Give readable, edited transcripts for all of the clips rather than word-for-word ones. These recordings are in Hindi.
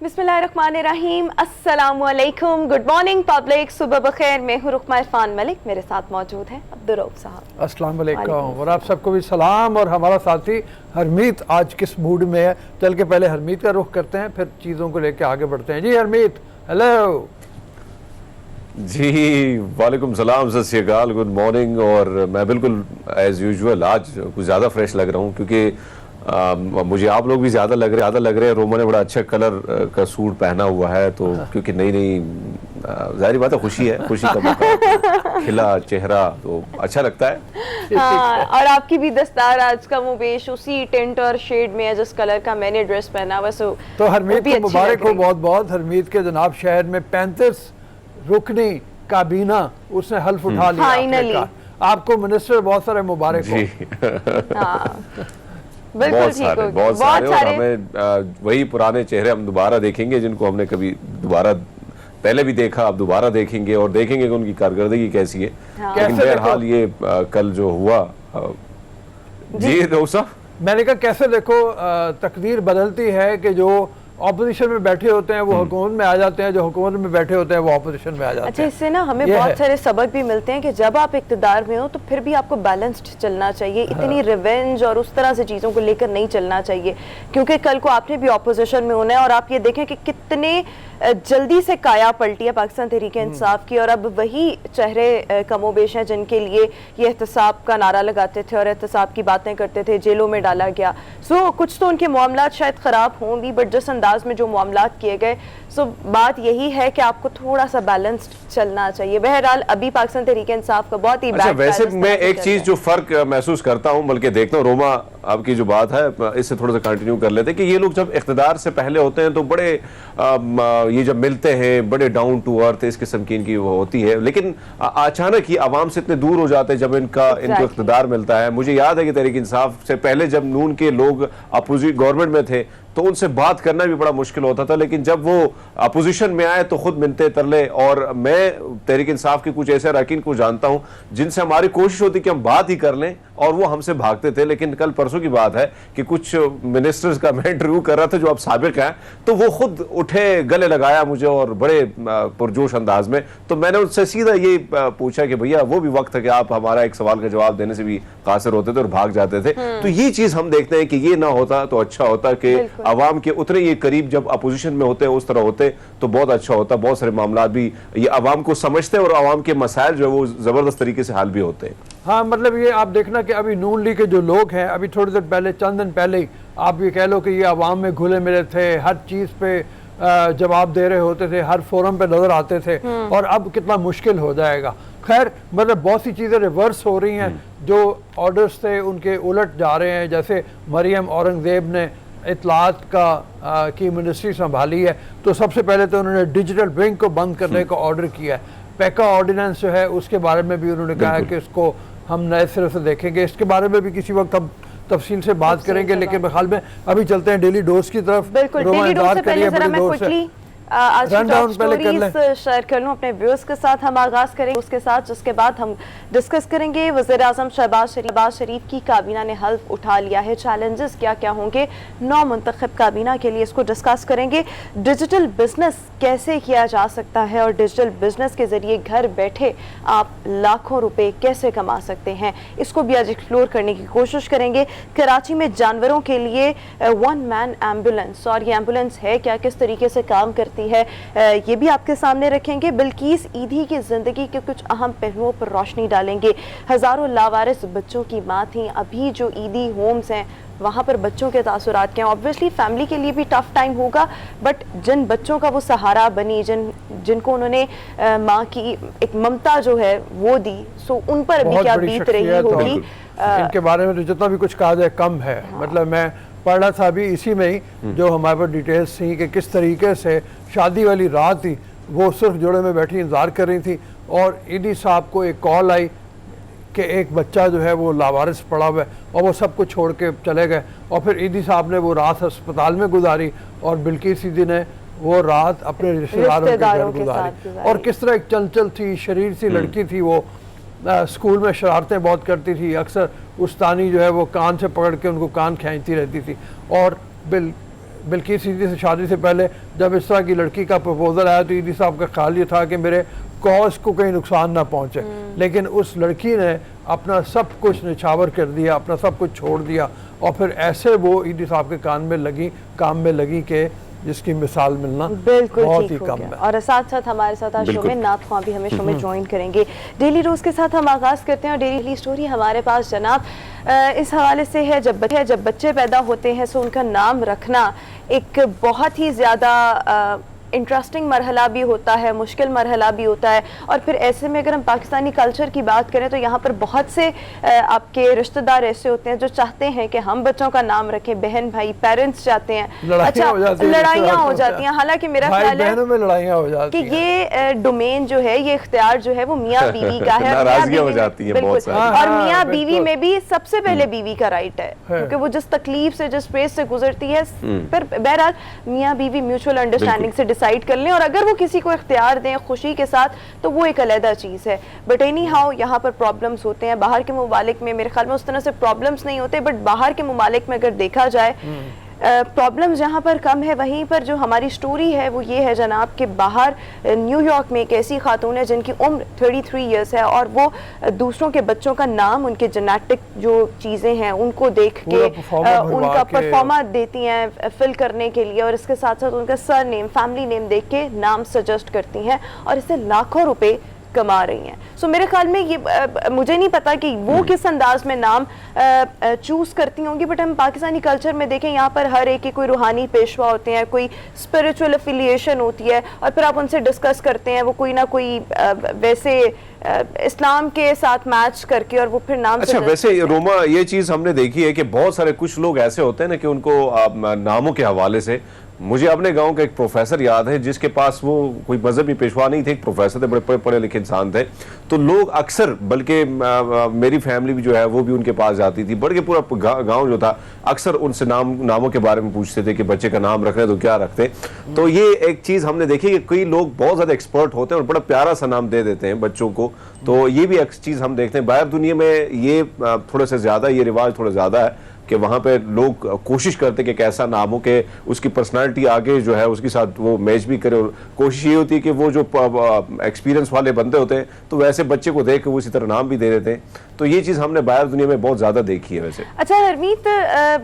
बिस्मिल्लाहिर्रहमानिर्रहीम, अस्सलामुअलैकुम, गुड मॉर्निंग पब्लिक, सुबह बखैर। मैं हूँ रुकमा इरफान मलिक, मेरे साथ मौजूद हैं अब्दुर्रऊफ साहब। अस्सलाम वालेकुम और आप सबको भी सलाम। और हमारा साथी हरमीत आज किस मूड में है, चल के पहले हरमीत का रुख करते हैं, फिर चीज़ों को लेके आगे बढ़ते हैं। जी हरमीत, हेलो जी, वालेकुम सलाम, सत श्री अकाल, गुड मॉर्निंग। और मैं बिल्कुल एज़ यूजुअल आज कुछ ज़्यादा फ्रेश लग रहा हूँ क्योंकि मुझे आप लोग भी ज़्यादा लग रहे हैं। रोमा ने बड़ा अच्छा कलर का सूट पहना हुआ है, तो क्योंकि नई जाहिर बात है, खुशी है, खुशी का मौका, खिला चेहरा, तो अच्छा लगता है। हाँ, और आपकी भी दस्तार आज का मुबेश उसी टेंट और शेड में है जिस कलर का मैंने ड्रेस पहना हुआ। तो हरमीत को मुबारक हो बहुत बहुत। हरमीत के जनाब शहर में 35 रुकनी काबीना उसने हल्फ उठा लिया। आपको मिनिस्टर बहुत सारे मुबारक हो। बहुत सारे और हमें वही पुराने चेहरे हम दोबारा देखेंगे जिनको हमने कभी दोबारा पहले भी देखा, अब दोबारा देखेंगे और देखेंगे कि उनकी कारकर्दगी कैसी है। लेकिन बहरहाल ये कल जो हुआ, जी दोसा मैंने कहा कैसे देखो, तकदीर बदलती है कि जो ऑपोजिशन में बैठे होते हैं वो हुकूमत में आ जाते हैं, जो हुकूमत में बैठे होते हैं वो ऑपोजिशन में आ जाते हैं। अच्छा, इससे ना हमें बहुत सारे सबक भी मिलते हैं कि जब आप इक्तदार में हो तो फिर भी आपको बैलेंस्ड चलना चाहिए। इतनी रिवेंज और उस तरह से चीज़ों को लेकर नहीं चलना चाहिए, क्योंकि कल को आपने भी ऑपोजिशन में होना है। और आप ये देखें कि कितने जल्दी से काया पलटी है पाकिस्तान तहरीक इंसाफ की, और अब वही चेहरे कमोबेश हैं जिनके लिए ये एहतसाब का नारा लगाते थे और एहतसाब की बातें करते थे, जेलों में डाला गया। सो कुछ तो उनके मामलात शायद ख़राब हों भी, बट जिस अंदाज में जो मामलात किए गए, सो बात यही है कि आपको थोड़ा सा बैलेंस्ड चलना चाहिए। बहरहाल अभी पाकिस्तान तहरीक इंसाफ का बहुत ही वैसे मैं एक चीज़ जो फ़र्क महसूस करता हूँ, बल्कि देखता हूँ, रोमा आपकी जो बात है इससे थोड़ा सा कंटिन्यू कर लेते हैं कि ये लोग जब इख्तिदार से पहले होते हैं तो बड़े ये जब मिलते हैं बड़े डाउन टू अर्थ इस किस्म की इनकी वो होती है, लेकिन अचानक ही आवाम से इतने दूर हो जाते हैं जब इनको इख्तिदार मिलता है। मुझे याद है कि तहरीक इंसाफ से पहले जब नून के लोग अपोजिट गवर्नमेंट में थे तो उनसे बात करना भी बड़ा मुश्किल होता था, लेकिन जब वो अपोजिशन में आए तो खुद मिलते तरले। और मैं तहरीक इंसाफ के कुछ ऐसे अरकान को जानता हूं जिनसे हमारी कोशिश होती कि हम बात ही कर लें और वो हमसे भागते थे। लेकिन कल परसों की बात है कि कुछ मिनिस्टर्स का मैं इंटरव्यू कर रहा था जो अब साबिक हैं, तो वो खुद उठे, गले लगाया मुझे और बड़े पुरजोश अंदाज में। तो मैंने उनसे सीधा ये पूछा कि भैया वो भी वक्त है कि आप हमारा एक सवाल का जवाब देने से भी कासिर होते थे और भाग जाते थे। तो ये चीज हम देखते हैं कि ये ना होता तो अच्छा होता कि अवाम के उतने ये करीब जब अपोजिशन में होते उस तरह होते तो बहुत अच्छा होता। बहुत सारे मामला भी ये अवाम को समझते और अवाम के मसाइल जो है वो जबरदस्त तरीके से हल भी होते हैं। हाँ, मतलब ये आप देखना कि अभी नून लीग के जो लोग हैं, अभी थोड़ी देर पहले, चंद दिन पहले ही आप ये कह लो कि ये अवाम में घुले मिले थे, हर चीज़ पे जवाब दे रहे होते थे, हर फोरम पे नजर आते थे, और अब कितना मुश्किल हो जाएगा। खैर, मतलब बहुत सी चीज़ें रिवर्स हो रही हैं, जो ऑर्डर्स थे उनके उलट जा रहे हैं। जैसे मरियम औरंगजेब ने इत्तलात की मिनिस्ट्री संभाली है, तो सबसे पहले तो उन्होंने डिजिटल विंग को बंद करने का ऑर्डर किया है। पैका ऑर्डिनेंस जो है उसके बारे में भी उन्होंने कहा है कि इसको हम नए सिरे से देखेंगे। इसके बारे में भी किसी वक्त हम तफसील से बात करेंगे, लेकिन मेरे ख्याल में अभी चलते हैं डेली डोज की तरफ। आज की टॉप स्टोरीज शेयर कर लूं अपने व्यूअर्स के साथ। हम आगाज करेंगे उसके साथ, जिसके बाद हम डिस्कस करेंगे वज़ीर आज़म शहबाज शरीफ की काबीना ने हल्फ उठा लिया है, चैलेंजेस क्या क्या होंगे नौ मुंतखब काबीना के लिए, इसको डिस्कस करेंगे। डिजिटल बिजनेस कैसे किया जा सकता है और डिजिटल बिजनेस के जरिए घर बैठे आप लाखों रुपए कैसे कमा सकते हैं, इसको भी आज एक्सप्लोर करने की कोशिश करेंगे। कराची में जानवरों के लिए 1 मैन एम्बुलेंस, और ये एम्बुलेंस है क्या, किस तरीके से काम करती है, ये भी आपके सामने रखेंगे। बिल्किस ईदी की जिंदगी के कुछ अहम पहलुओं पर रोशनी डालेंगे। हजारों लावारिस बच्चों की मां थी, अभी जो ईदी होम्स हैं वहाँ पर बच्चों के तासुरात क्या हैं। ऑब्वियसली फैमिली के लिए भी टफ टाइम होगा, बट जिन बच्चों का वो सहारा बनी, जिनको उन्होंने माँ की एक ममता जो है वो दी, सो उन पर भी क्या बीत रही होगी। इनके बारे में जितना भी कुछ कहा जाए कम है। मतलब मैं पढ़ रहा था अभी इसी में ही जो हमारे पास डिटेल्स थी कि किस तरीके से शादी वाली रात थी, वो सिर्फ जोड़े में बैठी इंतज़ार कर रही थी, और ईदी साहब को एक कॉल आई कि एक बच्चा जो है वो लावारिस पड़ा हुआ है, और वो सब कुछ छोड़ के चले गए। और फिर ईदी साहब ने वो रात अस्पताल में गुजारी, और बिल्किस ईदी ने वो रात अपने रिश्तेदारों के घर गुजारी। और किस तरह एक चंचल थी, शरीर सी लड़की थी वो, स्कूल में शरारतें बहुत करती थी, अक्सर उस्तानी जो है वो कान से पकड़ के उनको कान खींचती रहती थी, और बिल्किस ईदी से शादी से पहले जब इस तरह की लड़की का प्रपोजल आया तो ईदी साहब का ख्याल ये था कि मेरे कॉज को कहीं नुकसान ना पहुंचे, लेकिन उस लड़की ने अपना सब कुछ निछावर कर दिया, अपना सब कुछ छोड़ दिया और फिर ऐसे वो ईदी साहब के काम में लगी कि जिसकी मिसाल मिलना बिल्कुल बहुत ही ठीक हो कम गया। है। और साथ साथ हमारे साथ आज शो में नात ख्वां भी हमें शो में ज्वाइन करेंगे। डेली रोज के साथ हम आगाज करते हैं और डेली स्टोरी हमारे पास जनाब इस हवाले से है जब बच्चे पैदा होते हैं तो उनका नाम रखना एक बहुत ही ज़्यादा इंटरेस्टिंग मरहला भी होता है, मुश्किल मरहला भी होता है। और फिर ऐसे में अगर हम पाकिस्तानी कल्चर की बात करें तो यहाँ पर बहुत से आपके रिश्तेदार ऐसे होते हैं जो चाहते हैं कि हम बच्चों का नाम रखें, बहन भाई पेरेंट्स चाहते हैं, लड़ाइयाँ हो जाती हैं। हालांकि मेरा ख्याल है में लड़ाइयाँ हो जाती कि ये डोमेन जो है, ये इख्तियार जो है वो मियाँ बीवी का है। नाराजगियां हो जाती हैं बहुत सारी। और मियाँ बीवी में भी सबसे पहले बीवी का राइट है, क्योंकि वो जिस तकलीफ से जिस फेज से गुजरती है, फिर बहरहाल मियाँ बीवी म्यूचुअल अंडरस्टैंडिंग से डिसाइड कर लें और अगर वो किसी को इख्तियार दें खुशी के साथ तो वो एक अलग चीज़ है। बट एनी हाउ यहाँ पर प्रॉब्लम्स होते हैं। बाहर के ममालिक में मेरे ख्याल में उस तरह से प्रॉब्लम्स नहीं होते, बट बाहर के ममालिक में अगर देखा जाए प्रॉब्लम्स जहाँ पर कम है, वहीं पर जो हमारी स्टोरी है वो ये है जनाब कि बाहर न्यूयॉर्क में एक ऐसी खातून है जिनकी उम्र 33 इयर्स है और वो दूसरों के बच्चों का नाम, उनके जेनेटिक जो चीज़ें हैं उनको देख के उनका परफॉर्मा देती हैं फिल करने के लिए, और इसके साथ साथ उनका सर नेम, फैमिली नेम देख के नाम सजेस्ट करती हैं और इससे लाखों रुपए कमा रही हैं। सो मेरे ख्याल में ये मुझे नहीं पता कि वो किस अंदाज में नाम चूज करती होंगी, बट हम पाकिस्तानी कल्चर में देखें यहाँ पर हर एक के कोई रूहानी पेशवा होते हैं, कोई स्पिरिचुअल एफिलिएशन होती है और फिर आप उनसे डिस्कस करते हैं, वो कोई ना कोई वैसे इस्लाम के साथ मैच करके और वो फिर नाम। अच्छा, वैसे रोमा ये चीज हमने देखी है कि बहुत सारे कुछ लोग ऐसे होते हैं ना कि उनको नामों के हवाले से, मुझे अपने गांव का एक प्रोफेसर याद है जिसके पास वो कोई मजहबी पेशवा नहीं थे, एक प्रोफेसर थे, बड़े पढ़े लिखे इंसान थे, तो लोग अक्सर, बल्कि मेरी फैमिली भी जो है वो भी उनके पास जाती थी, बल्कि पूरा गांव जो था अक्सर उनसे नामों के बारे में पूछते थे कि बच्चे का नाम रख रहे तो क्या रखते। तो ये एक चीज हमने देखी कि कई लोग बहुत ज्यादा एक्सपर्ट होते हैं और बड़ा प्यारा सा नाम दे देते हैं बच्चों को, तो ये भी एक चीज हम देखते हैं। बाहर दुनिया में ये थोड़े से ज्यादा, ये रिवाज थोड़ा ज्यादा है कि वहाँ पे लोग कोशिश करते कि कैसा नाम हो के उसकी पर्सनालिटी आगे जो है उसके साथ वो मैच भी करे, और कोशिश ये होती है कि वो जो एक्सपीरियंस वाले बंदे होते हैं तो वैसे बच्चे को देख के वो इसी तरह नाम भी दे देते हैं। तो ये चीज़ हमने बाहर दुनिया में बहुत ज़्यादा देखी है। वैसे अच्छा हरमीत,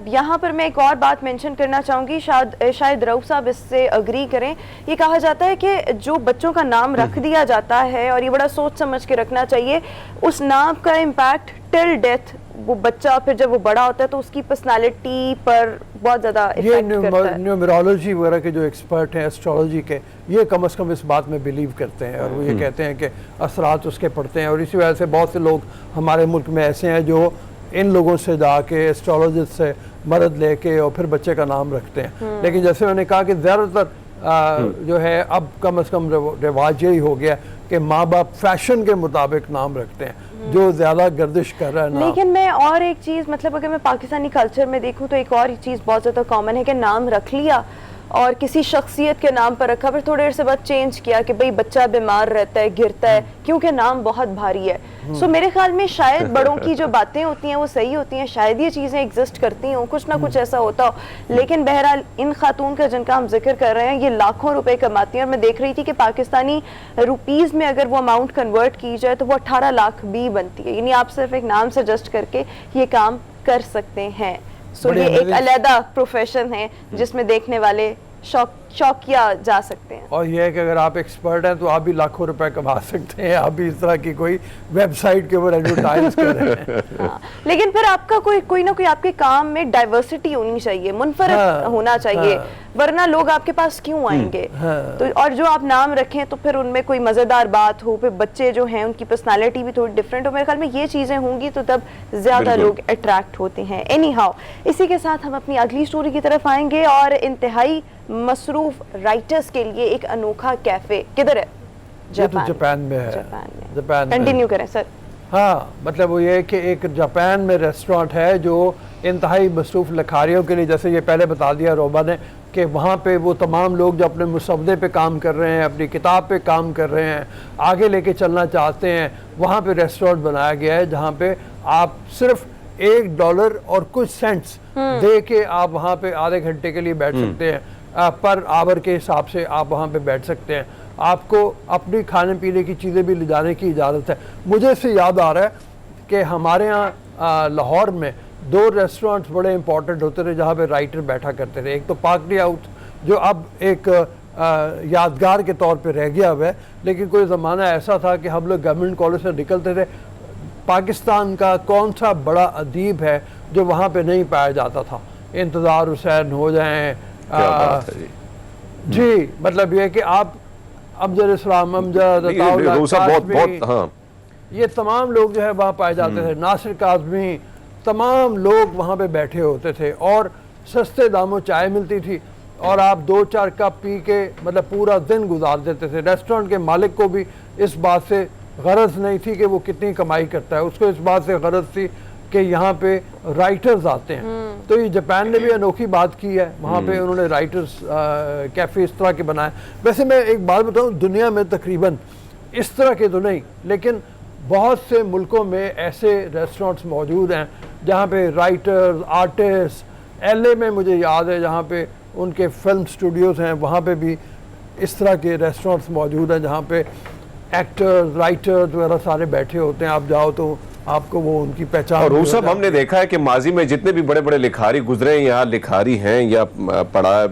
यहाँ पर मैं एक और बात मेंशन करना चाहूँगी, शायद रऊफ साहब इससे अग्री करें। ये कहा जाता है कि जो बच्चों का नाम रख दिया जाता है, और ये बड़ा सोच समझ के रखना चाहिए, उस नाम का इम्पैक्ट टिल डेथ, वो बच्चा फिर जब वो बड़ा होता है तो उसकी पर्सनालिटी पर बहुत ज़्यादा इफेक्ट करता है। न्यूमरोलॉजी वगैरह के जो एक्सपर्ट हैं एस्ट्रोलॉजी के, ये कम से कम इस बात में बिलीव करते हैं और वो ये कहते हैं कि असरात उसके पड़ते हैं, और इसी वजह से बहुत से लोग हमारे मुल्क में ऐसे हैं जो इन लोगों से जाके एस्ट्रोलॉजिस्ट से मदद लेके और फिर बच्चे का नाम रखते हैं। लेकिन जैसे मैंने कहा कि ज़्यादातर जो है अब कम से कम रिवाज यही हो गया कि माँ बाप फैशन के मुताबिक नाम रखते हैं, जो ज्यादा गर्दिश कर रहा है नाम। लेकिन मैं और एक चीज़, मतलब अगर मैं पाकिस्तानी कल्चर में देखूं तो एक और चीज़ बहुत ज़्यादा कॉमन है कि नाम रख लिया और किसी शख्सियत के नाम पर रखा, फिर थोड़ी देर से बाद चेंज किया कि भाई बच्चा बीमार रहता है, गिरता है, क्योंकि नाम बहुत भारी है। सो मेरे ख्याल में शायद बड़ों की जो बातें होती हैं वो सही होती हैं, शायद ये चीज़ें एग्जिस्ट करती हों, कुछ ना कुछ ऐसा होता हो। लेकिन बहरहाल इन खातून का जिनका हम जिक्र कर रहे हैं ये लाखों रुपए कमाती हैं, और मैं देख रही थी कि पाकिस्तानी रुपीज़ में अगर वो अमाउंट कन्वर्ट की जाए तो वो 18 लाख भी बनती है। यानी आप सिर्फ एक नाम सजेस्ट करके ये काम कर सकते हैं। सो ये एक अलग प्रोफेशन है जिसमें देखने वाले शौकिया जा सकते हैं। और यह है कि अगर आप एक्सपर्ट हैं तो आप भी लाखों रुपए कमा सकते हैं, आप भी इस तरह की कोई वेबसाइट के ऊपर एडवर्टाइज कर रहे हैं। हाँ, लेकिन फिर आपका कोई ना कोई आपके काम में डाइवर्सिटी होनी चाहिए, मुनफरद होना चाहिए, वरना लोग आपके पास क्यों आएंगे। तो और जो आप नाम रखें तो फिर उनमें कोई मजेदार बात हो, फिर बच्चे जो हैं उनकी पर्सनालिटी भी थोड़ी डिफरेंट हो। मेरे ख्याल में ये चीजें होंगी तो तब ज्यादा लोग अट्रैक्ट होते हैं। एनी हाउ, इसी के साथ हम अपनी अगली स्टोरी की तरफ आएंगे, और इंतहाई मसरूफ राइटर्स के लिए एक अनोखा कैफे किधर है? जापान में है। जापान कंटिन्यू करें सर। हाँ, मतलब वो ये कि एक जापान में रेस्टोरेंट है जो इंतहाई मसरूफ लखारियों के लिए, जैसे ये पहले बता दिया रोबा ने, कि वहाँ पे वो तमाम लोग जो अपने मुसवदे पे काम कर रहे हैं, अपनी किताब पे काम कर रहे हैं, आगे लेके चलना चाहते हैं, वहाँ पे रेस्टोरेंट बनाया गया है जहाँ पे आप सिर्फ $1 और कुछ सेंट्स दे के आप वहाँ पे आधे घंटे के लिए बैठ सकते हैं, पर आवर के हिसाब से आप वहाँ पे बैठ सकते हैं। आपको अपनी खाने पीने की चीज़ें भी ले जाने की इजाज़त है। मुझे इससे याद आ रहा है कि हमारे यहाँ लाहौर में 2 रेस्टोरेंट्स बड़े इंपॉर्टेंट होते थे जहाँ पे राइटर बैठा करते थे। एक तो पार्कली हाउस जो अब एक यादगार के तौर पे रह गया हुआ है, लेकिन कोई ज़माना ऐसा था कि हम लोग गवर्नमेंट कॉलेज से निकलते थे, पाकिस्तान का कौन सा बड़ा अदीब है जो वहाँ पे नहीं पाया जाता था। इंतज़ार हुसैन हो जाएं, जी मतलब ये कि आप अमजद इस्लाम, अमजद हाँ, ये तमाम लोग जो है वहाँ पाए जाते थे, नासिर काज़मी, तमाम लोग वहाँ पे बैठे होते थे और सस्ते दामों चाय मिलती थी और आप 2-4 कप पी के मतलब पूरा दिन गुजार देते थे। रेस्टोरेंट के मालिक को भी इस बात से गरज नहीं थी कि वो कितनी कमाई करता है, उसको इस बात से गरज थी कि यहाँ पे राइटर्स आते हैं। तो ये जापान ने भी अनोखी बात की है, वहाँ पे उन्होंने राइटर्स कैफ़े इस तरह के बनाए। वैसे मैं एक बात बताऊँ, दुनिया में तकरीबन इस तरह के तो नहीं, लेकिन बहुत से मुल्कों में ऐसे रेस्टोरेंट्स मौजूद हैं जहाँ पे राइटर्स, आर्टिस्ट, LA में मुझे याद है जहाँ पे उनके फिल्म स्टूडियोज़ हैं, वहाँ पे भी इस तरह के रेस्टोरेंट्स मौजूद हैं जहाँ पे एक्टर्स, राइटर्स वगैरह सारे बैठे होते हैं। आप जाओ तो आपको वो उनकी पहचान। और सब हमने देखा है कि माजी में जितने भी बड़े बड़े लिखारी गुजरे हैं या लिखारी हैं या पढ़ा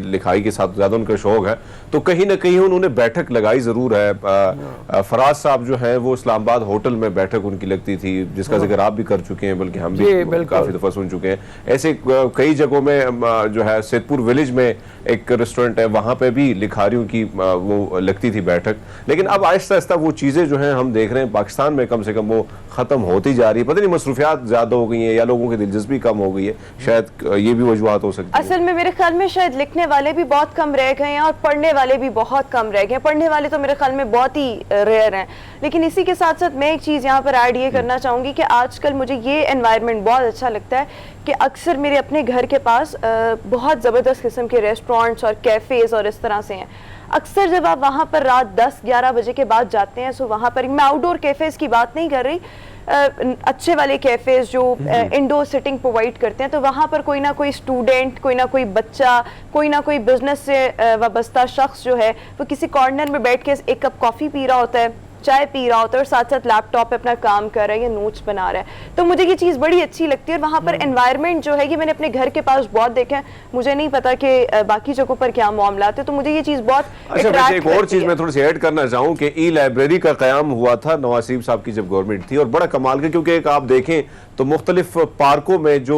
लिखाई के साथ ज़्यादा उनका शौक है, तो कहीं ना कहीं उन्होंने बैठक लगाई ज़रूर है। फराज साहब जो है वो इस्लामाबाद होटल में बैठक उनकी लगती थी, जिसका जिक्र आप भी कर चुके हैं, बल्कि हम भी काफ़ी दफ़ा सुन चुके हैं। ऐसे कई जगहों में जो है सैदपुर विलेज में एक रेस्टोरेंट है, वहाँ पे भी लिखारियों की वो लगती थी बैठक। लेकिन अब आहिस्ता आहिस्ता वो चीज़ें जो हैं हम देख रहे हैं पाकिस्तान में कम से कम वो ख़त्म होती जा रही है। पता नहीं मसरूफियात ज़्यादा हो गई हैं या लोगों की दिलचस्पी कम हो गई है, शायद ये भी वजूहात हो सकती है। असल में मेरे ख्याल में शायद लिखने वाले भी बहुत कम रह गए हैं और पढ़ने वाले भी बहुत कम रह गए हैं। पढ़ने वाले तो मेरे ख्याल में बहुत ही रेयर हैं। लेकिन इसी के साथ साथ मैं एक चीज़ यहाँ पर ऐड ये करना चाहूँगी कि आजकल मुझे ये एनवायरनमेंट बहुत अच्छा लगता है कि अक्सर मेरे अपने घर के पास बहुत ज़बरदस्त किस्म के रेस्टोरेंट्स और कैफ़ेज़ और इस तरह से हैं। अक्सर जब आप वहाँ पर रात 10-11 बजे के बाद जाते हैं, सो वहाँ पर मैं आउटडोर कैफ़ेज़ की बात नहीं कर रही, अच्छे वाले कैफ़ेज़ जो इंडोर सिटिंग प्रोवाइड करते हैं, तो वहाँ पर कोई ना कोई स्टूडेंट, कोई ना कोई बच्चा, कोई ना कोई बिजनेस से वाबस्ता शख्स जो है वो किसी कॉर्नर में बैठ के एक कप कॉफ़ी पी रहा होता है, चाय पी रहा होता है और साथ साथ लैपटॉप पे अपना काम कर रहा है या नोट्स बना रहा है। तो मुझे ये चीज़ बड़ी अच्छी लगती है और वहाँ पर एनवायरनमेंट जो है ये मैंने अपने घर के पास बहुत देखा है। मुझे नहीं पता कि बाकी जगहों पर क्या मामला है, तो मुझे ये चीज़ बहुत अच्छा। एक और चीज़ मैं थोड़ी सी ऐड करना चाहूँ कि ई लाइब्रेरी का क़याम हुआ था नवाज़ साहब की जब गवर्नमेंट थी, और बड़ा कमाल का, क्योंकि एक आप देखें तो मुख्तलिफ पार्कों में जो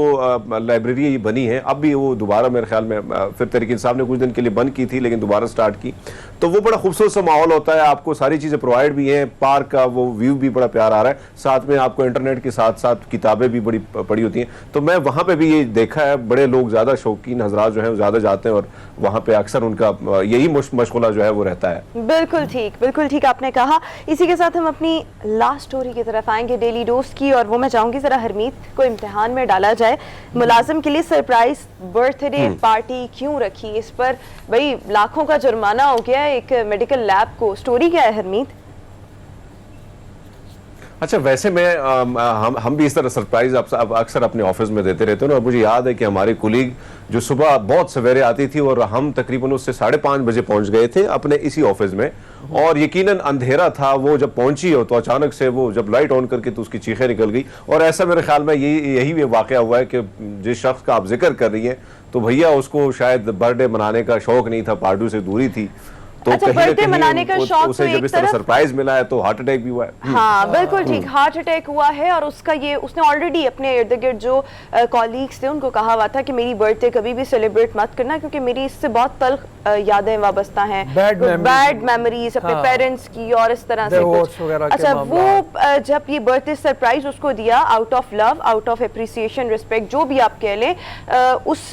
लाइब्रेरी बनी है, अब भी वो दोबारा मेरे ख्याल में फिर तहरीक इंसाफ ने कुछ दिन के लिए बंद की थी लेकिन दोबारा स्टार्ट की, तो वो बड़ा खूबसूरत सा माहौल होता है। आपको सारी चीज़ें प्रोवाइड भी हैं, पार्क का वो व्यू भी बड़ा प्यारा आ रहा है, साथ में आपको इंटरनेट के साथ साथ किताबें भी बड़ी पड़ी होती हैं। तो मैं वहाँ पे भी ये देखा है, बड़े लोग ज़्यादा शौकीन हजरात जो हैं ज़्यादा जाते हैं और वहाँ पे अक्सर उनका यही मशगुला जो है वो रहता है। बिल्कुल ठीक आपने कहा। इसी के साथ हम अपनी लास्ट स्टोरी की तरफ आएंगे डेली डोज की, और वो मैं चाहूँगी ज़रा हरमीत को इम्तिहान में डाला जाए। मुलाजिम के लिए सरप्राइज बर्थडे पार्टी क्यों रखी, इस पर भाई लाखों का जुर्माना हो गया है एक मेडिकल लैब को। स्टोरी क्या है हरमीत? अच्छा, वैसे मैं हम भी इस तरह सरप्राइज अक्सर अपने ऑफिस में देते रहते हैं ना। और मुझे याद है कि हमारी कुलीग जो सुबह बहुत सवेरे आती थी और हम तकरीबन उससे 5:30 बजे पहुंच गए थे अपने इसी ऑफिस में, और यकीनन अंधेरा था। वो जब पहुंची हो तो अचानक से वो जब लाइट ऑन करके तो उसकी चीखें निकल गई। और ऐसा मेरे ख्याल में यही वाकया हुआ है कि जिस शख्स का आप जिक्र कर रही हैं, तो भैया उसको शायद बर्थडे मनाने का शौक नहीं था, पार्टी से दूरी थी, तो अच्छा, बर्थडे मनाने का शौक उसे जब इस तरह सरप्राइज मिला है तो हार्ट अटैक भी हुआ है। हाँ बिल्कुल ठीक, हार्ट अटैक हुआ है। और उसका ये उसने ऑलरेडी अपने इर्द गिर्द जो कॉलीग्स थे उनको कहा हुआ था कि मेरी बर्थडे कभी भी सेलिब्रेट मत करना, क्योंकि मेरी इससे बहुत तल्ख यादें वाबस्ता हैं, बैड मेमोरीज अपने पेरेंट्स की और इस तरह से कुछ। अच्छा, वो जब ये बर्थडे सरप्राइज उसको दिया out of love, out of appreciation, respect, जो भी आप कह लें, उस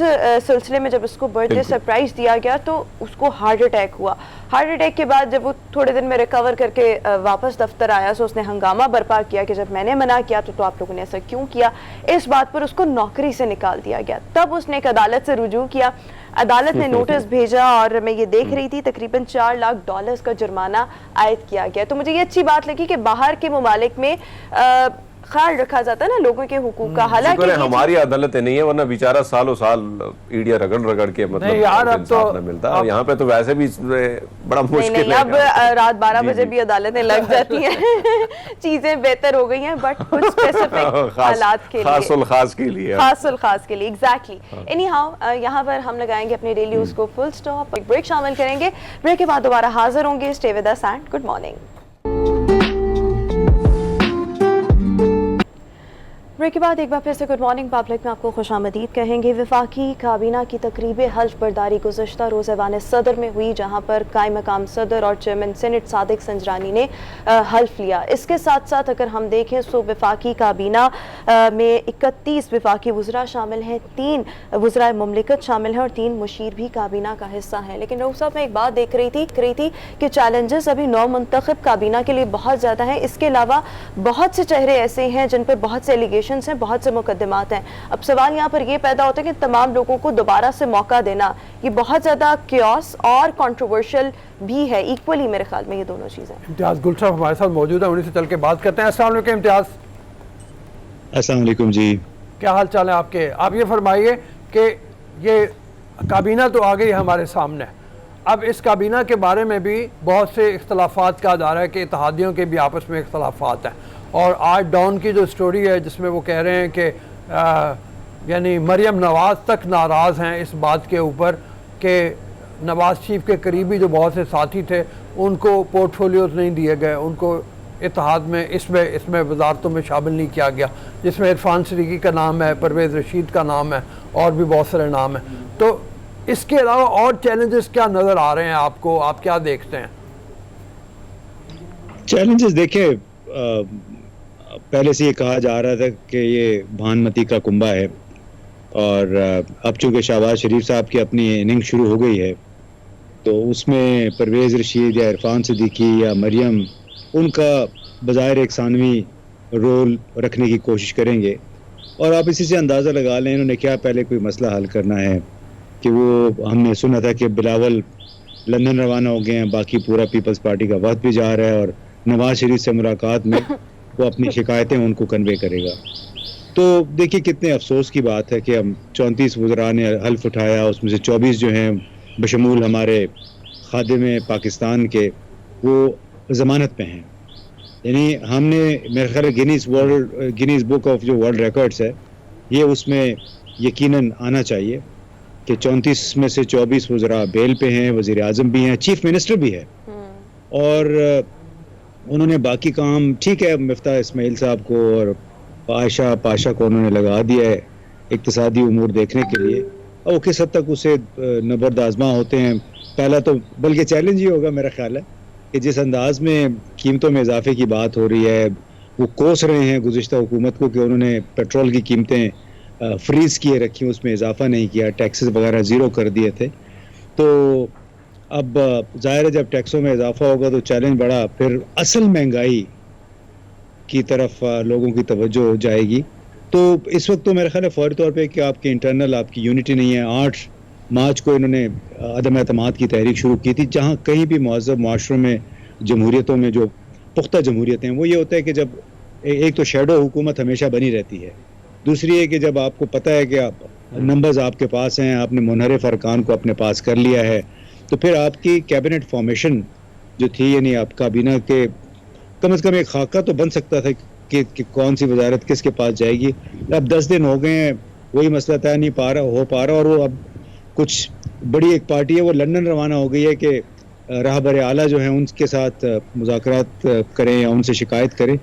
सिलसिले में जब उसको बर्थडे सरप्राइज दिया गया तो उसको हार्ट अटैक हुआ। हार्ट अटैक के बाद जब वो थोड़े दिन में रिकवर करके वापस दफ्तर आया, सो उसने हंगामा बर्पा किया कि जब मैंने मना किया तो आप लोगों ने ऐसा क्यों किया। इस बात पर उसको नौकरी से निकाल दिया गया। तब उसने एक अदालत से रुजू किया, अदालत ने नोटिस भेजा और मैं ये देख रही थी तकरीबन $4 लाख का जुर्माना आयद किया गया। तो मुझे ये अच्छी बात लगी कि बाहर के ममालिक में ख्याल रखा जाता है ना लोगों के हुकूक का। हालांकि हमारी अदालतें नहीं है, वरना बेचारा सालों साल ईडिया रगड़ रगड़ के मतलब यार अब तो न मिलता है। यहाँ पे तो वैसे भी बड़ा मुश्किल है। अब रात 12 बजे भी अदालतें लग जाती हैं चीजें बेहतर हो गई हैं, बट कुछ स्पेसिफिक हालात के लिए, खास के लिए एग्जैक्टली। एनी हाउ यहाँ पर हम लगाएंगे अपने डेली न्यूज को फुल स्टॉप, एक ब्रेक शामिल करेंगे, ब्रेक के बाद दोबारा हाजिर होंगे। Stay with us and good morning. Break के बाद एक बार फिर से गुड मॉर्निंग पब्लिक में आपको खुशामदीद कहेंगे। वफाकी काबीना की तकरीब हल्फ बर्दारी गुज़श्ता रोज़ ऐवान सदर में हुई, जहाँ पर कायम मकाम सदर और चेयरमैन सेनेट सादिक संजरानी ने हल्फ लिया। इसके साथ साथ अगर हम देखें तो वफाकी काबीना में 31 वफाकी वज़रा शामिल हैं, 3 वज़रा मुमलिकत शामिल हैं और 3 मुशीर भी काबीना का हिस्सा हैं। लेकिन रऊफ साहब, मैं एक बात देख रही थी कि चैलेंजेस अभी नौ मुंतखब काबीना के लिए बहुत ज़्यादा हैं। इसके अलावा बहुत से चेहरे ऐसे हैं जिन पर बहुत से एलिगेशन हैं, बहुत से मुकदमात हैं। अब सवाल यहाँ पर यह पैदा होता है कि तमाम लोगों को दोबारा से मौका देना, ये बहुत ज्यादा क्योस और कंट्रोवर्शियल भी है इक्वली, मेरे ख्याल में ये दोनों चीजें। इम्तियाज गुल साहब हमारे साथ मौजूद है, उन्हीं से चल के बात करते हैं। अस्सलाम वालेकुम इम्तियाज। अस्सलाम वालेकुम जी, क्या हाल चाल है आपके? आप ये फरमाइए कि ये काबीना तो आ गई हमारे सामने, अब इस काबीना के बारे में भी बहुत से इख्तलाफात का जा रहा है कि इत्तेहादियों के भी आपस में इख्तलाफात हैं। और आज डॉन की जो स्टोरी है जिसमें वो कह रहे हैं कि यानी मरियम नवाज़ तक नाराज़ हैं इस बात के ऊपर कि नवाज़ शरीफ के करीबी जो बहुत से साथी थे उनको पोर्टफोलियोज़ नहीं दिए गए, उनको इत्तेहाद में इसमें वजारतों में शामिल नहीं किया गया, जिसमें इरफान सिद्दीकी का नाम है, परवेज़ रशीद का नाम है और भी बहुत सारे नाम हैं। तो इसके अलावा और चैलेंजेस क्या नज़र आ रहे हैं आपको, आप क्या देखते हैं? चैलेंजेस देखें, पहले से ये कहा जा रहा था कि ये भानमती का कुंबा है और अब चूँकि शहबाज शरीफ साहब की अपनी इनिंग शुरू हो गई है तो उसमें परवेज़ रशीद या इरफान सिद्दीकी या मरियम उनका बज़ाहिर एक सानवी रोल रखने की कोशिश करेंगे। और आप इसी से अंदाज़ा लगा लें इन्होंने क्या पहले कोई मसला हल करना है कि वो हमने सुना था कि बिलावल लंदन रवाना हो गए हैं, बाकी पूरा पीपल्स पार्टी का वक्त भी जा रहा है और नवाज शरीफ से मुलाकात में वो अपनी शिकायतें उनको कन्वे करेगा। तो देखिए कितने अफसोस की बात है कि हम 34 वज़रा ने हल्फ उठाया, उसमें से 24 जो हैं बशमूल हमारे खादिम पाकिस्तान के वो ज़मानत पे हैं। यानी हमने मेरे ख्याल गिनीज़ बुक ऑफ जो वर्ल्ड रिकॉर्ड्स है ये उसमें यकीनन आना चाहिए कि 34 में से 24 वज़रा बेल पे हैं, वज़ीर आज़म भी हैं, चीफ मिनिस्टर भी है और उन्होंने बाकी काम ठीक है मिफ्ता इस्माइल साहब को और आयशा पाशा को उन्होंने लगा दिया है इक्तिसादी उमूर देखने के लिए और वो किस हद तक उसे नबर्द आजमा होते हैं। पहला तो बल्कि चैलेंज ही होगा मेरा ख्याल है कि जिस अंदाज में कीमतों में इजाफे की बात हो रही है वो कोस रहे हैं गुज़िश्ता हुकूमत को कि उन्होंने पेट्रोल की कीमतें फ्रीज़ किए रखी, उसमें इजाफा नहीं किया, टैक्सेस वगैरह ज़ीरो कर दिए थे। तो अब ज़ाहिर है जब टैक्सों में इजाफा होगा तो चैलेंज बड़ा, फिर असल महंगाई की तरफ लोगों की तवज्जो जाएगी। तो इस वक्त तो मेरा ख्याल है फौरी तौर पे कि आपकी इंटरनल आपकी यूनिटी नहीं है। 8 मार्च को इन्होंने अदम एतमाद की तहरीक शुरू की थी, जहाँ कहीं भी महज़ब माशरों में जमहूरियतों में जो पुख्ता जमहूरियतें हैं वो ये होता है कि जब एक तो शैडो हुकूमत हमेशा बनी रहती है, दूसरी है कि जब आपको पता है कि आप नंबर्स आपके पास हैं, आपने मुनहरिफ अरकान को अपने पास कर लिया है, तो फिर आपकी कैबिनेट फॉर्मेशन जो थी यानी आप काबीना के कम से कम एक खाका तो बन सकता था कि कौन सी वजारत किसके पास जाएगी। अब 10 दिन हो गए हैं वही मसला तय नहीं हो पा रहा और वो अब कुछ बड़ी एक पार्टी है वो लंदन रवाना हो गई है कि रहबर आला जो हैं उनके साथ मुज़ाकरात करें या उनसे शिकायत करें।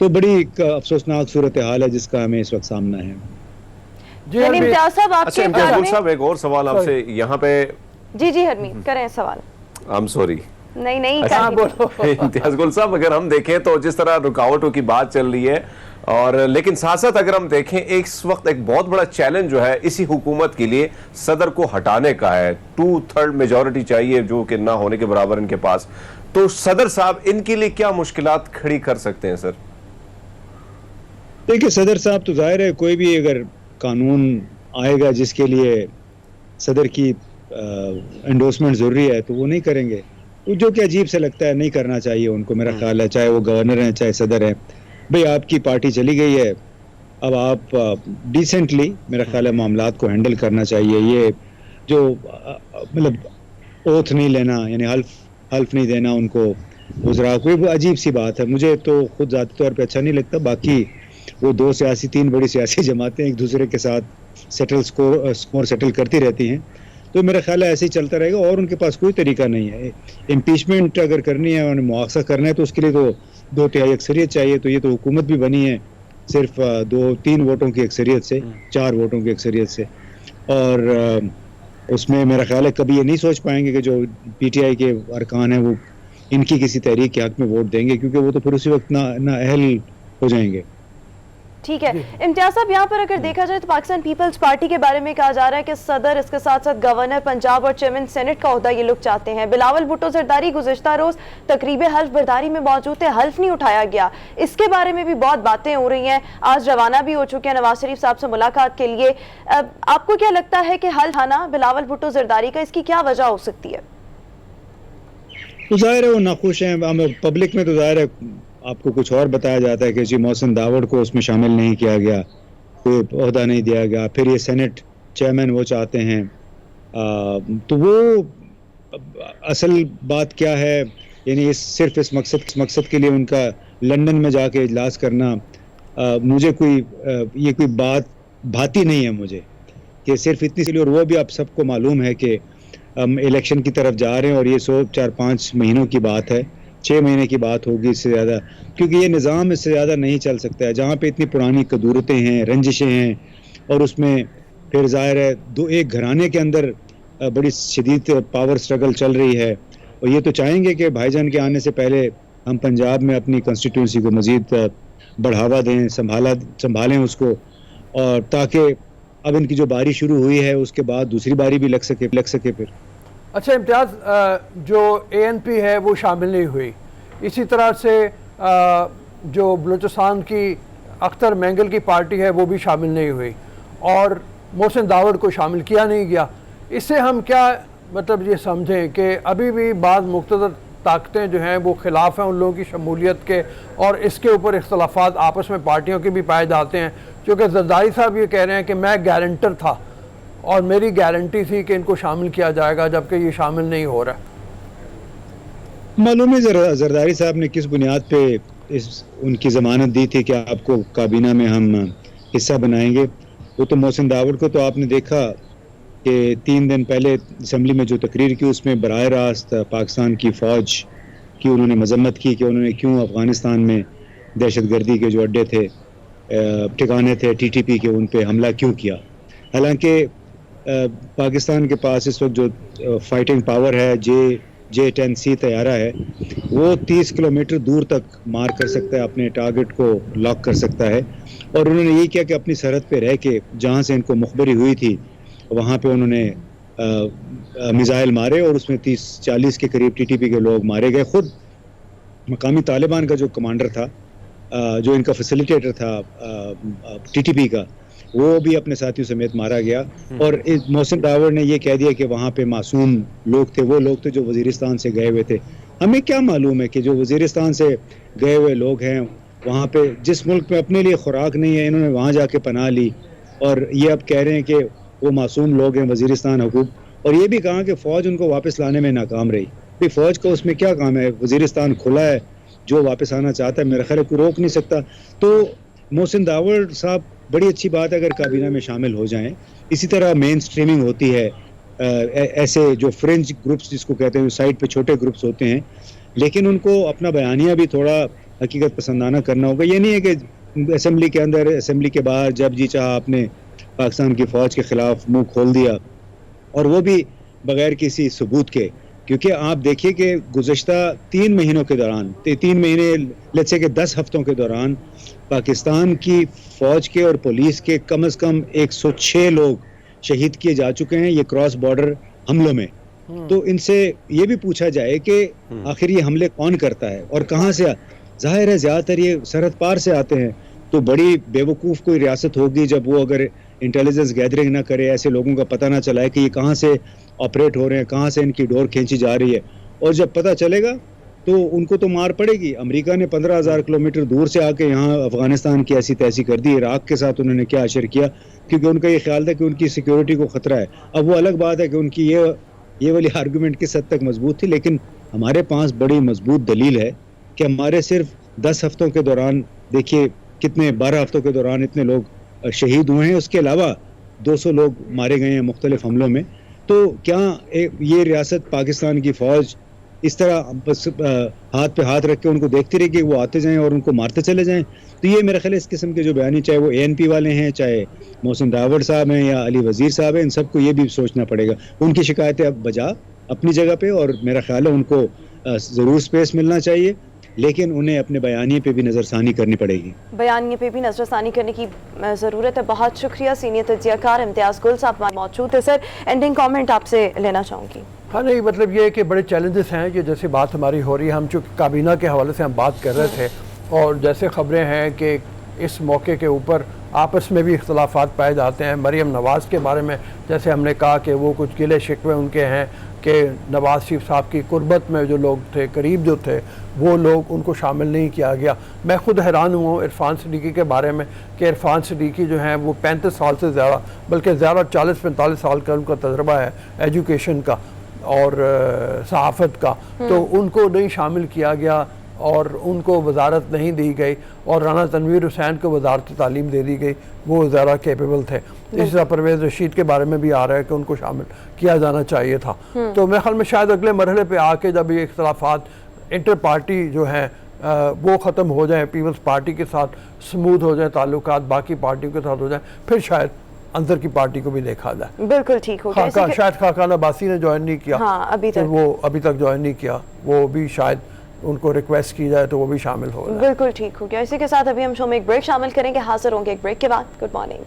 तो बड़ी एक अफसोसनाक सूरत हाल है जिसका हमें इस वक्त सामना है। अच्छा इम्तियाज साहब एक और सवाल आपसे यहाँ पे। जी हरमीत करें सवाल। I am sorry. नहीं इम्तियाज गुल साहब अगर हम देखें तो जिस तरह रुकावटों की बात चल रही है और लेकिन साथ साथ अगर हम देखें इस वक्त एक बहुत बड़ा चैलेंज जो है इसी हुकूमत के लिए सदर को हटाने का है। 2/3 मेजॉरिटी चाहिए जो कि ना होने के बराबर इनके पास। तो सदर साहब इनके लिए क्या मुश्किलात खड़ी कर सकते हैं? सर देखिए सदर साहब तो जाहिर है कोई भी अगर कानून आएगा जिसके लिए सदर की एंडोर्समेंट ज़रूरी है तो वो नहीं करेंगे, जो कि अजीब से लगता है, नहीं करना चाहिए उनको मेरा ख्याल है, चाहे वो गवर्नर हैं चाहे सदर हैं। भाई आपकी पार्टी चली गई है, अब आप डिसेंटली मेरा ख्याल है मामलात को हैंडल करना चाहिए। ये जो मतलब ओथ नहीं लेना, यानी हल्फ नहीं देना उनको वज़रा को, वो अजीब सी बात है। मुझे तो खुद ज़ाती तौर पे अच्छा नहीं लगता। बाकी वो तीन बड़ी सियासी जमातें एक दूसरे के साथ स्कोर सेटल करती रहती हैं, तो मेरा ख्याल है ऐसे ही चलता रहेगा और उनके पास कोई तरीका नहीं है। इम्पीचमेंट अगर करनी है और मुआवजा करना है तो उसके लिए तो 2/3 अक्सरियत चाहिए। तो ये तो हुकूमत भी बनी है सिर्फ 2-3 वोटों की अक्सरियत से, 4 वोटों की अक्सरियत से, और उसमें मेरा ख्याल है कभी ये नहीं सोच पाएंगे कि जो पीटीआई के अरकान हैं वो इनकी किसी तहरीक के हक में वोट देंगे, क्योंकि वो तो फिर उसी वक्त ना अहल हो जाएंगे। ठीक है इम्तियाज साहब, यहाँ पर अगर देखा जाए तो पाकिस्तान पीपल्स पार्टी के बारे में कहा जा रहा है कि सदर, इसके साथ साथ गवर्नर पंजाब और चेयरमैन सेनेट का ओहदा ये लोग चाहते हैं। बिलावल भुट्टो जरदारी गुज़िश्ता रोज तकरीब हल्फ बर्दारी में मौजूद थे, हल्फ नहीं उठाया गया, इसके बारे में भी बहुत बातें हो रही हैं। आज रवाना भी हो चुके हैं नवाज शरीफ साहब से मुलाकात के लिए। आपको क्या लगता है कि हल्फ आना बिलावल भुट्टो जरदारी का, इसकी क्या वजह हो सकती है? तो जाहिर है वो नाखुश हैं। पब्लिक में तो जाहिर है आपको कुछ और बताया जाता है कि जी मोहसिन दावड़ को उसमें शामिल नहीं किया गया, कोई ओहदा नहीं दिया गया, फिर ये सेनेट चेयरमैन वो चाहते हैं। तो वो असल बात क्या है, यानी सिर्फ इस मकसद के लिए उनका लंदन में जाके इजलास करना, मुझे ये कोई बात भाती नहीं है मुझे, कि सिर्फ इतनी सी। और वो भी आप सबको मालूम है कि हम इलेक्शन की तरफ जा रहे हैं और ये 4-5 महीनों की बात है, 6 महीने की बात होगी इससे ज़्यादा, क्योंकि ये निज़ाम इससे ज़्यादा नहीं चल सकता है। जहाँ पे इतनी पुरानी कदूरतें हैं, रंजिशें हैं, और उसमें फिर ज़ाहिर है एक घराने के अंदर बड़ी शदीद पावर स्ट्रगल चल रही है। और ये तो चाहेंगे कि भाईजान के आने से पहले हम पंजाब में अपनी कॉन्स्टिट्यूंसी को मज़ीद बढ़ावा दें, संभालें उसको, और ताकि अब इनकी जो बारी शुरू हुई है उसके बाद दूसरी बारी भी लग सके फिर। अच्छा इम्तियाज़, जो ANP है वो शामिल नहीं हुई, इसी तरह से जो बलूचिस्तान की अख्तर मेंगल की पार्टी है वो भी शामिल नहीं हुई, और मोहसिन दावड़ को शामिल किया नहीं गया। इससे हम क्या मतलब ये समझें कि अभी भी बाज़ मुख्तदर ताकतें जो हैं वो ख़िलाफ़ हैं उन लोगों की शमूलियत के, और इसके ऊपर इख्तलाफात आपस में पार्टियों के भी पाए जाते हैं, क्योंकि जरदारी साहब ये कह रहे हैं कि मैं गारंटर था और मेरी गारंटी थी कि इनको शामिल किया जाएगा, जबकि ये शामिल नहीं हो रहा। मालूम है जरदारी साहब ने किस बुनियाद पे उनकी ज़मानत दी थी कि आपको काबीना में हम हिस्सा बनाएंगे। वो तो मोहसिन दावड़ को तो आपने देखा कि 3 दिन पहले असम्बली में जो तकरीर की उसमें बराह रास्त पाकिस्तान की फ़ौज की उन्होंने मजम्मत की कि उन्होंने क्यों अफ़गानिस्तान में दहशतगर्दी के जो अड्डे थे, ठिकाने थे TTP के, उन पे हमला क्यों किया। हालांकि पाकिस्तान के पास इस वक्त जो फाइटिंग पावर है, J-10C तैयारा है, वो 30 किलोमीटर दूर तक मार कर सकता है, अपने टारगेट को लॉक कर सकता है। और उन्होंने यही किया कि अपनी सरहद पे रह के जहाँ से इनको मुखबरी हुई थी वहाँ पे उन्होंने मिसाइल मारे, और उसमें 30-40 के करीब TTP के लोग मारे गए। खुद मकामी तालिबान का जो कमांडर था, जो इनका फैसिलिटेटर था TTP का, वो भी अपने साथियों समेत मारा गया। और मोहसिन दावड़ ने ये कह दिया कि वहाँ पे मासूम लोग थे, वो लोग थे जो वजीरिस्तान से गए हुए थे। हमें क्या मालूम है कि जो वजीरिस्तान से गए हुए लोग हैं वहाँ पे, जिस मुल्क में अपने लिए खुराक नहीं है, इन्होंने वहाँ जाके पनाह ली, और ये अब कह रहे हैं कि वो मासूम लोग हैं वजीरिस्तान हुकूमत। और ये भी कहा कि फ़ौज उनको वापस लाने में नाकाम रही। भाई फ़ौज का उसमें क्या काम है, वजीरिस्तान खुला है, जो वापस आना चाहता है मेरा ख्याल कोई रोक नहीं सकता। तो मोहसिन दावड़ साहब, बड़ी अच्छी बात है अगर काबीना में शामिल हो जाएं। इसी तरह मेन स्ट्रीमिंग होती है, ऐसे जो फ्रेंच ग्रुप्स जिसको कहते हैं, साइड पे छोटे ग्रुप्स होते हैं, लेकिन उनको अपना बयानिया भी थोड़ा हकीकत पसंदाना करना होगा। ये नहीं है कि असेंबली के अंदर, असेंबली के बाहर जब जी चाहा आपने पाकिस्तान की फ़ौज के ख़िलाफ़ मुंह खोल दिया, और वो भी बग़ैर किसी सबूत के। क्योंकि आप देखिए कि गुज़श्ता 3 महीनों के दौरान, 3 महीने लेट्स से कि 10 हफ्तों के दौरान पाकिस्तान की फ़ौज के और पुलिस के कम से कम 106 लोग शहीद किए जा चुके हैं ये क्रॉस बॉर्डर हमलों में। तो इनसे ये भी पूछा जाए कि आखिर ये हमले कौन करता है और कहाँ से। जाहिर है ज़्यादातर ये सरहद पार से आते हैं, तो बड़ी बेवकूफ़ कोई रियासत होगी जब वो अगर इंटेलिजेंस गैदरिंग ना करे, ऐसे लोगों का पता ना चलाए कि ये कहाँ से ऑपरेट हो रहे हैं, कहाँ से इनकी डोर खींची जा रही है। और जब पता चलेगा तो उनको तो मार पड़ेगी। अमेरिका ने 15,000 किलोमीटर दूर से आके यहाँ अफगानिस्तान की ऐसी तैसी कर दी। इराक के साथ उन्होंने क्या अशर किया, क्योंकि उनका ये ख्याल था कि उनकी सिक्योरिटी को खतरा है। अब वो अलग बात है कि उनकी ये वाली आर्गुमेंट किस हद तक मजबूत थी, लेकिन हमारे पास बड़ी मजबूत दलील है कि हमारे सिर्फ 10 हफ्तों के दौरान देखिए कितने 12 हफ्तों के दौरान इतने लोग शहीद हुए हैं, उसके अलावा 200 लोग मारे गए हैं मुख्तलिफ हमलों में। तो क्या ये रियासत पाकिस्तान की फौज इस तरह बस हाथ पे हाथ रख के उनको देखती रही कि वो आते जाएं और उनको मारते चले जाएं? तो ये मेरा ख्याल है इस किस्म के जो बयानी, चाहे वो ANP वाले हैं, चाहे मोहसिन रावत साहब हैं या अली वजीर साहब हैं, इन सबको ये भी सोचना पड़ेगा। उनकी शिकायतें अब बजा अपनी जगह पे, और मेरा ख्याल है उनको ज़रूर स्पेस मिलना चाहिए, लेकिन उन्हें अपने बयानिए पे भी नज़रसानी करनी पड़ेगी। बयानिए पे भी नज़रसानी करने की ज़रूरत है। बहुत शुक्रिया। सीनियर तज्जियाकार इम्तियाज़ गुल साहब मौजूद है। सर, एंडिंग कमेंट आपसे लेना चाहूँगी। हाँ, नहीं मतलब ये है कि बड़े चैलेंजेस हैं कि जैसे बात हमारी हो रही है, हम चूँकि काबीना के हवाले से हम बात कर रहे थे, और जैसे ख़बरें हैं कि इस मौके के ऊपर आपस में भी इख्तलाफात पाए जाते हैं। मरीम नवाज़ के बारे में जैसे हमने कहा कि वो कुछ गिले शिकवे उनके हैं कि नवाज़ शरीफ साहब की कुर्बत में जो लोग थे, करीब जो थे, वो लोग, उनको शामिल नहीं किया गया। मैं ख़ुद हैरान हुआ हूँ इरफान सिद्दीकी के बारे में कि इरफान सिद्दीकी जो हैं वो 35 साल से ज़्यादा, बल्कि ज़्यादा 40-45 साल का उनका तजर्बा है एजुकेशन का और सहाफ़त का, तो उनको नहीं शामिल किया गया और उनको वजारत नहीं दी गई, और राना तनवीर हुसैन को वजारत तालीम दे दी गई, वो ज़्यादा कैपेबल थे। इसी तरह परवेज़ रशीद के बारे में भी आ रहा है कि उनको शामिल किया जाना चाहिए था। तो मेरे ख्याल में शायद अगले मरहले पे आके जब ये इख्तलाफात इंटर पार्टी जो हैं वो ख़त्म हो जाए, पीपल्स पार्टी के साथ स्मूथ हो जाए ताल्लुकात, बाकी पार्टियों के साथ हो जाए, फिर शायद अंदर की पार्टी को भी देखा जाए। बिल्कुल ठीक हो गया। शायद खाकान अब्बासी ने ज्वाइन नहीं किया, हाँ, अभी तक ज्वाइन नहीं किया, वो भी शायद उनको रिक्वेस्ट की जाए तो वो भी शामिल हो जाए। बिल्कुल ठीक हो गया। इसी के साथ अभी हम शो में एक ब्रेक शामिल करेंगे, हाजिर होंगे एक ब्रेक के बाद। Good morning.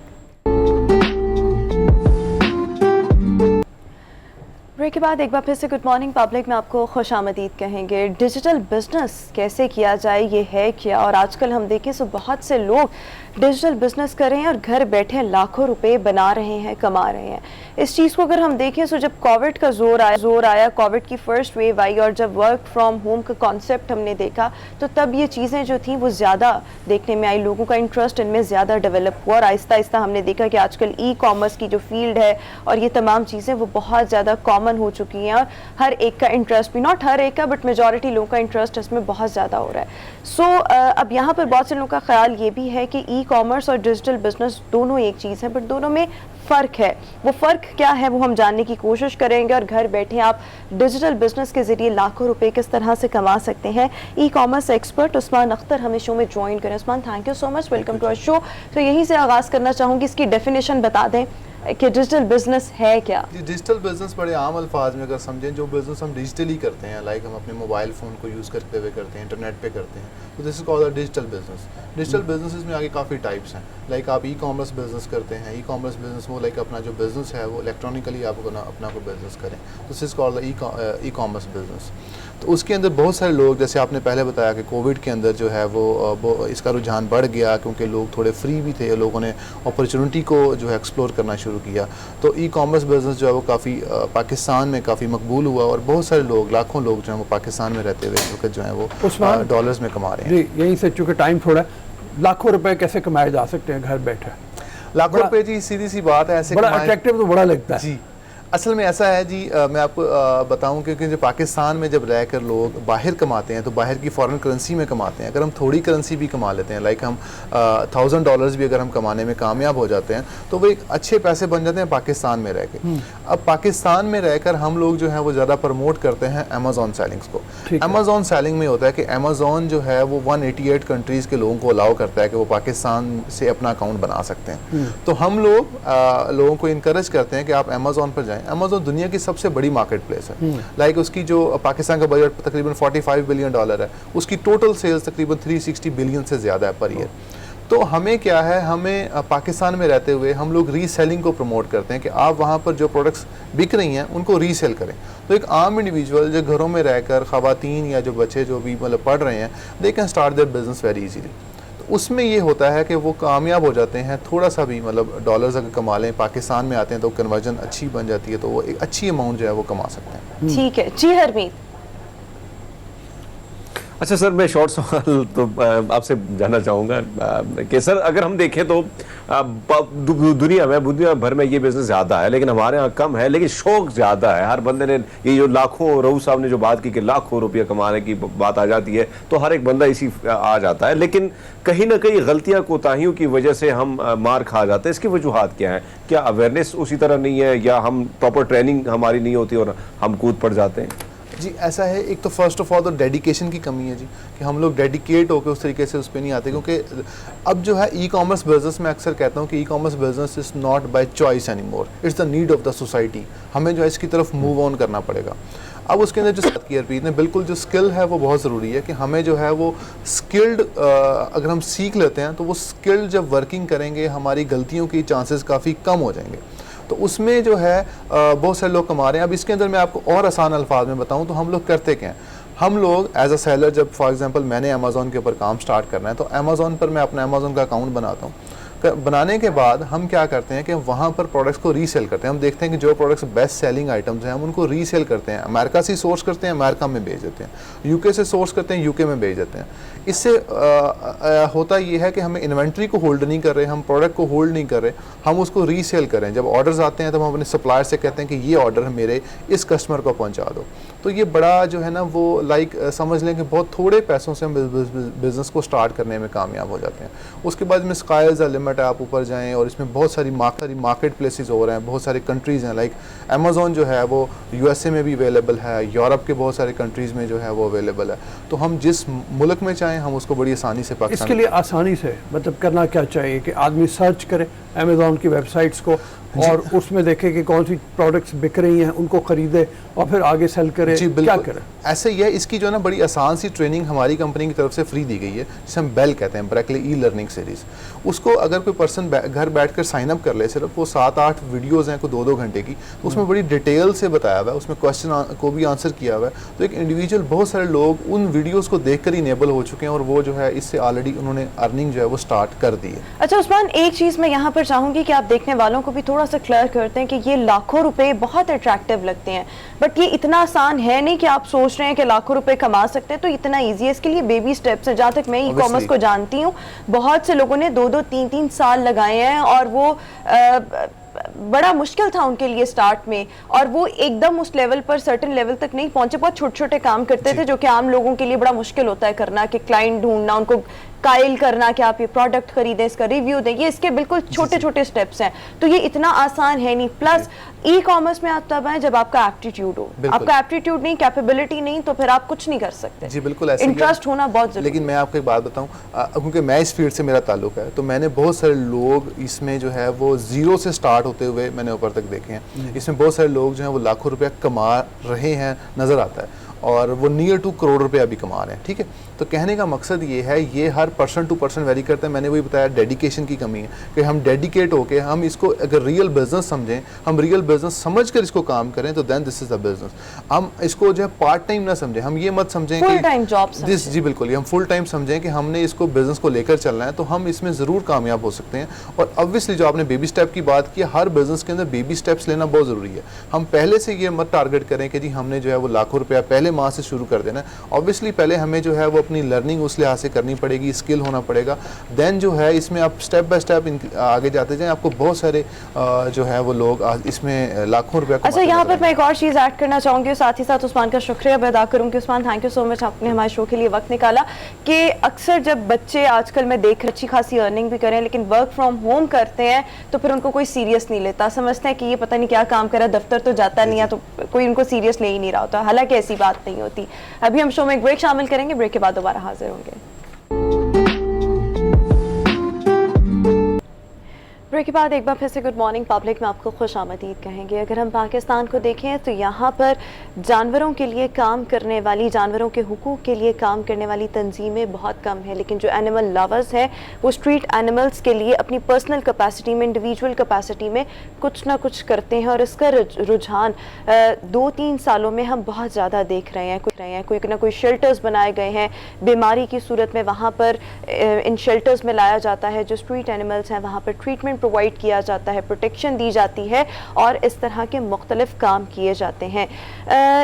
ब्रेक के बाद एक बार फिर से गुड मॉर्निंग पब्लिक में आपको खुशामदीद कहेंगे। डिजिटल बिजनेस कैसे किया जाए, ये है क्या? और आजकल हम देखें तो बहुत से लोग डिजिटल बिजनेस कर रहे हैं और घर बैठे लाखों रुपए बना रहे हैं, कमा रहे हैं। इस चीज़ को अगर हम देखें तो जब कोविड का जोर आया, कोविड की फर्स्ट वेव आई और जब वर्क फ्रॉम होम का कॉन्सेप्ट हमने देखा, तो तब ये चीज़ें जो थी वो ज़्यादा देखने में आई, लोगों का इंटरेस्ट इनमें ज़्यादा डेवलप हुआ, और आहिस्ता आहिस्ता हमने देखा कि आजकल ई-कॉमर्स की जो फील्ड है और ये तमाम चीज़ें वो बहुत ज़्यादा कॉमन हो चुकी हैं, और हर एक का इंटरेस्ट भी, नॉट हर एक का बट मेजॉरिटी लोगों का इंटरेस्ट इसमें बहुत ज़्यादा हो रहा है। सो अब यहाँ पर बहुत से लोगों का ख्याल ये भी है कि ई-कॉमर्स और डिजिटल बिजनेस दोनों एक चीज़ है, बट दोनों में फ़र्क है। वो फ़र्क क्या है वो हम जानने की कोशिश करेंगे, और घर बैठे आप डिजिटल बिजनेस के ज़रिए लाखों रुपए किस तरह से कमा सकते हैं। E commerce expert Usman Akhtar हमें शो में ज्वाइन करें। Usman, thank you so much, welcome to our show. तो यहीं से आगाज़ करना चाहूँगी, इसकी डेफिनेशन बता दें कि डिजिटल बिजनेस है क्या? जी, डिजिटल बिजनेस बड़े आम अल्फाज में अगर समझें, जो बिजनेस हम डिजिटली करते हैं, लाइक हम अपने मोबाइल फ़ोन को यूज़ करते हुए करते हैं, इंटरनेट पे करते हैं, तो this is called a digital business. Digital business में आगे काफ़ी टाइप्स हैं। लाइक आप ई कॉमर्स बिजनेस करते हैं, ई कॉमर्स बिजनेस वो लाइक अपना जो बिजनेस है वो इलेक्ट्रॉनिकली आप अपना कोई बिजनेस करें, तो this is called e commerce business. तो उसके अंदर बहुत सारे लोग, जैसे आपने पहले बताया कि कोविड के अंदर जो है वो इसका रुझान बढ़ गया, क्योंकि लोग थोड़े फ्री भी थे, लोगों ने अपॉर्चुनिटी को जो है एक्सप्लोर करना शुरू किया। तो ई कॉमर्स बिजनेस जो है वो काफ़ी पाकिस्तान में काफ़ी मकबूल हुआ, और बहुत सारे लोग, लाखों लोग जो हैं वो पाकिस्तान में रहते हुए जो है वो डॉलर्स में कमा रहे हैं। जी, यहीं से चूँकि टाइम थोड़ा, लाखों रुपए कैसे कमाए जा सकते हैं घर बैठे? लाखों रुपए जी सीधी सी बात है, ऐसे बड़ा अट्रैक्टिव तो बड़ा लगता है जी। असल में ऐसा है जी, मैं आपको बताऊं, क्योंकि जो पाकिस्तान में जब रहकर लोग बाहर कमाते हैं तो बाहर की फॉरेन करेंसी में कमाते हैं। अगर हम थोड़ी करेंसी भी कमा लेते हैं, लाइक हम $1000 भी अगर हम कमाने में कामयाब हो जाते हैं, तो वो एक अच्छे पैसे बन जाते हैं पाकिस्तान में रह के। अब पाकिस्तान में रहकर हम लोग जो है वो ज़्यादा प्रमोट करते हैं अमेज़ॉन सेलिंग्स को। अमेज़ॉन सेलिंग में होता है कि अमेज़ॉन जो है वो 188 कंट्रीज़ के लोगों को अलाउ करता है कि वो पाकिस्तान से अपना अकाउंट बना सकते हैं। तो हम लोगों को इनकरेज करते हैं कि आप अमेज़ॉन पर जाएं। अमेज़ॉन दुनिया की सबसे बड़ी मार्केट प्लेस है। लाइक उसकी जो पाकिस्तान का बजट तकरीबन $45 बिलियन है, उसकी टोटल सेल्स तकरीबन 360 बिलियन से ज़्यादा है पर ईयर। तो हमें क्या है, हमें पाकिस्तान में रहते हुए हम लोग रीसेलिंग को प्रमोट करते हैं कि आप वहाँ पर जो प्रोडक्ट्स बिक रही हैं उनको रीसेल करें। तो एक आम इंडिविजुअल जो घरों में रहकर, ख़वातीन या जो बच्चे जो भी मतलब पढ़ रहे हैं, they can start their business very easily. उसमें ये होता है कि वो कामयाब हो जाते हैं, थोड़ा सा भी मतलब डॉलर्स अगर कमा लें, पाकिस्तान में आते हैं तो कन्वर्जन अच्छी बन जाती है, तो वो एक अच्छी अमाउंट जो है वो कमा सकते हैं। ठीक है जी। हरमीत, अच्छा सर, मैं शॉर्ट सवाल तो आपसे जानना चाहूँगा कि सर अगर हम देखें तो दुनिया भर में ये बिजनेस ज़्यादा है, लेकिन हमारे यहाँ कम है, लेकिन शौक ज़्यादा है। हर बंदे ने ये जो लाखों, रऊफ साहब ने जो बात की कि लाखों रुपया कमाने की बात आ जाती है, तो हर एक बंदा इसी आ जाता है, लेकिन कहीं ना कहीं गलतियाँ कोताहियों की वजह से हम मार खा जाते हैं। इसकी वजूहत क्या है? क्या अवेयरनेस उसी तरह नहीं है, या हम प्रॉपर ट्रेनिंग हमारी नहीं होती और हम कूद पड़ जाते हैं? जी ऐसा है, एक तो फर्स्ट ऑफ ऑल तो डेडिकेशन की कमी है जी, कि हम लोग डेडिकेट होकर उस तरीके से उस पर नहीं आते। क्योंकि अब जो है ई कॉमर्स बिजनेस, मैं अक्सर कहता हूँ कि e commerce business is not by choice any more, it's the need of the society. हमें जो है इसकी तरफ मूव ऑन करना पड़ेगा। अब उसके अंदर जो की अर्पीत ने बिल्कुल जो स्किल है वो बहुत ज़रूरी है, कि हमें जो है वो स्किल्ड अगर हम सीख लेते हैं तो वो स्किल्ड जब वर्किंग करेंगे हमारी गलतियों की चांसेस काफ़ी कम हो जाएंगे। तो उसमें जो है बहुत सारे लोग कमा रहे हैं। अब इसके अंदर मैं आपको और आसान अल्फाज में बताऊं तो हम लोग करते क्या हैं, हम लोग एज अ सेलर, जब फॉर एग्जांपल मैंने अमेज़ॉन के ऊपर काम स्टार्ट करना है तो अमेज़ॉन पर मैं अपना अमेज़ॉन का अकाउंट बनाता हूं। बनाने के बाद हम क्या करते हैं कि वहाँ पर प्रोडक्ट्स को रीसेल करते हैं। हम देखते हैं कि जो प्रोडक्ट्स बेस्ट सेलिंग आइटम्स हैं हम उनको रीसेल करते हैं। अमेरिका से सोर्स करते हैं, अमेरिका में भेज देते हैं। यूके से सोर्स करते हैं, यूके में भेज देते हैं। इससे होता ये है कि हमें इन्वेंट्री को होल्ड नहीं कर रहे, हम प्रोडक्ट को होल्ड नहीं कर रहे, हम उसको रीसेल करें। जब ऑर्डर्स आते हैं तो हम अपने सप्लायर से कहते हैं कि ये ऑर्डर मेरे इस कस्टमर को पहुँचा दो। तो ये बड़ा जो है ना वो समझ लें कि बहुत थोड़े पैसों से हम बिज़नेस को स्टार्ट करने में कामयाब हो जाते हैं। उसके बाद में स्काई इज़ द लिमिट है, आप ऊपर जाएं और इसमें बहुत सारी मार्केट प्लेसेस हो रहे हैं, बहुत सारी कंट्रीज़ हैं। लाइक अमेज़ॉन जो है वो यूएसए में भी अवेलेबल है, यूरोप के बहुत सारे कंट्रीज़ में जो है वो अवेलेबल है। तो हम जिस मुल्क में चाहें हम उसको बड़ी आसानी से पाकिस्तान। इसके लिए आसानी से मतलब करना क्या चाहिए कि आदमी सर्च करे अमेज़ॉन की वेबसाइट्स को और उसमें देखे कि कौन सी प्रोडक्ट्स बिक रही हैं, उनको खरीदे और फिर आगे सेल करे, क्या करे? ऐसे ही है, इसकी जो है ना बड़ी आसान सी ट्रेनिंग हमारी कंपनी की तरफ से फ्री दी गई है, जिसे हम बेल कहते हैं, ब्रेकली ई लर्निंग सीरीज़। उसको अगर कोई पर्सन घर बैठकर साइन अप कर ले, सिर्फ वो 7-8 वीडियोज़ हैं कोई 2-2 घंटे की, तो उसमें बड़ी डिटेल से बताया हुआ है, उसमें क्वेश्चन को भी आंसर किया हुआ है। तो एक इंडिविजुअल, बहुत सारे लोग उन वीडियोज़ को देख कर ही इनेबल हो चुके हैं और वो जो है इससे ऑलरेडी उन्होंने अर्निंग जो है वो स्टार्ट कर दी है। अच्छा उस्मान, एक चीज़ मैं यहाँ पर चाहूँगी कि आप देखने वालों को भी थोड़ा सा क्लियर करते हैं कि ये लाखों रुपए बहुत अट्रैक्टिव लगते हैं, बट ये इतना आसान है नहीं कि आप सोच रहे हैं कि लाखों रुपए कमा सकते हैं तो इतना इजी है। इसके लिए बेबी स्टेप्स है। जहाँ तक मैं ई कॉमर्स को जानती हूँ, बहुत से लोगों ने 2-2, 3-3 साल लगाए हैं और वो बड़ा मुश्किल था उनके लिए स्टार्ट में, और वो एकदम उस लेवल पर, सर्टेन लेवल तक नहीं पहुंचे। बहुत छोटे छोटे काम करते थे जो कि आम लोगों के लिए बड़ा मुश्किल होता है करना, कि क्लाइंट ढूंढना, उनको कायल करना कि आप ये प्रोडक्ट खरीदें, इसका रिव्यू दें। ये इसके बिल्कुल छोटे छोटे स्टेप्स हैं, तो ये इतना आसान है नहीं। प्लस ई कॉमर्स में आप तब आए जब आपका एप्टीट्यूड हो। आपका एप्टीट्यूड नहीं, कैपेबिलिटी नहीं, तो फिर आप कुछ नहीं कर सकते। जी बिल्कुल ऐसे इंटरेस्ट होना बहुत जरूरी। लेकिन मैं आपको एक बात बताऊं, क्योंकि मैं इस फील्ड से मेरा ताल्लुक है, तो मैंने बहुत सारे लोग इसमें जो है वो जीरो से स्टार्ट होते हुए मैंने ऊपर तक देखे हैं। इसमें बहुत सारे लोग जो हैं वो लाखों रुपया कमा रहे हैं नज़र आता है, और वो नियर टू करोड़ रुपया भी कमा रहे हैं। ठीक है, तो कहने का मकसद ये है, ये हर पर्सन टू पर्सन वेरी करता है। मैंने वही बताया, डेडिकेशन की कमी है, कि हम डेडिकेट होके हम इसको अगर रियल बिजनेस समझें, हम रियल बिजनेस समझ कर इसको काम करें, तो then this is the business. हम इसको जो है पार्ट टाइम ना समझें, हम ये मत समझें फुल टाइम जॉब दिस, जी बिल्कुल, हम फुल टाइम समझें कि हमने इसको बिजनेस को लेकर चलना है, तो हम इसमें ज़रूर कामयाब हो सकते हैं। और ऑब्वियसली जो आपने बेबी स्टेप की बात की, हर बिजनेस के अंदर बेबी स्टेप्स लेना बहुत ज़रूरी है। हम पहले से ये मत टारगेट करें कि जी हमने जो है वो लाखों रुपया पहले माह से शुरू कर देना है। ऑब्वियसली पहले हमें जो है वो अपनी लर्निंग उस लिहाज से करनी पड़ेगी, स्किल होना पड़ेगा। देन जो है इसमें आप स्टेप बाय स्टेप आगे जाते जाएं, आपको बहुत सारे जो है वो लोग इसमें लाखों रुपया। अच्छा, यहाँ पर मैं एक और चीज़ ऐड करना चाहूँगी, साथ ही साथ उस्मान का शुक्रिया अदा करूँगी। Usman, thank you so much, आपने हमारे शो के लिए वक्त निकाला। कि अक्सर जब बच्चे आजकल मैं देख अच्छी खासी अर्निंग भी करें, लेकिन वर्क फ्रॉम होम करते हैं तो फिर उनको कोई सीरियस नहीं लेता, समझते हैं कि ये पता नहीं क्या काम कर रहा है, दफ्तर तो जाता नहीं है, तो कोई उनको सीरियस ले ही नहीं रहा होता। हालांकि ऐसी बात नहीं होती। अभी हम शो में एक ब्रेक शामिल करेंगे, ब्रेक के बाद दोबारा हाजिर होंगे। ब्रेक के बाद एक बार फिर से गुड मॉर्निंग पब्लिक में आपको खुश आमदीद कहेंगे। अगर हम पाकिस्तान को देखें तो यहाँ पर जानवरों के लिए काम करने वाली, जानवरों के हुकूक के लिए काम करने वाली तंजीमें बहुत कम है, लेकिन जो एनिमल लवर्स हैं वो स्ट्रीट एनिमल्स के लिए अपनी पर्सनल कैपेसिटी में, इंडिविजुअल कैपेसिटी में कुछ ना कुछ करते हैं। और इसका रुझान 2-3 सालों में हम बहुत ज़्यादा देख रहे हैं। कोई ना कोई शेल्टर्स बनाए गए हैं, बीमारी की सूरत में वहाँ पर इन शेल्टर्स में लाया जाता है जो स्ट्रीट एनिमल्स हैं, वहाँ पर ट्रीटमेंट प्रोवाइड किया जाता है, प्रोटेक्शन दी जाती है और इस तरह के मुख्तलिफ काम किए जाते हैं।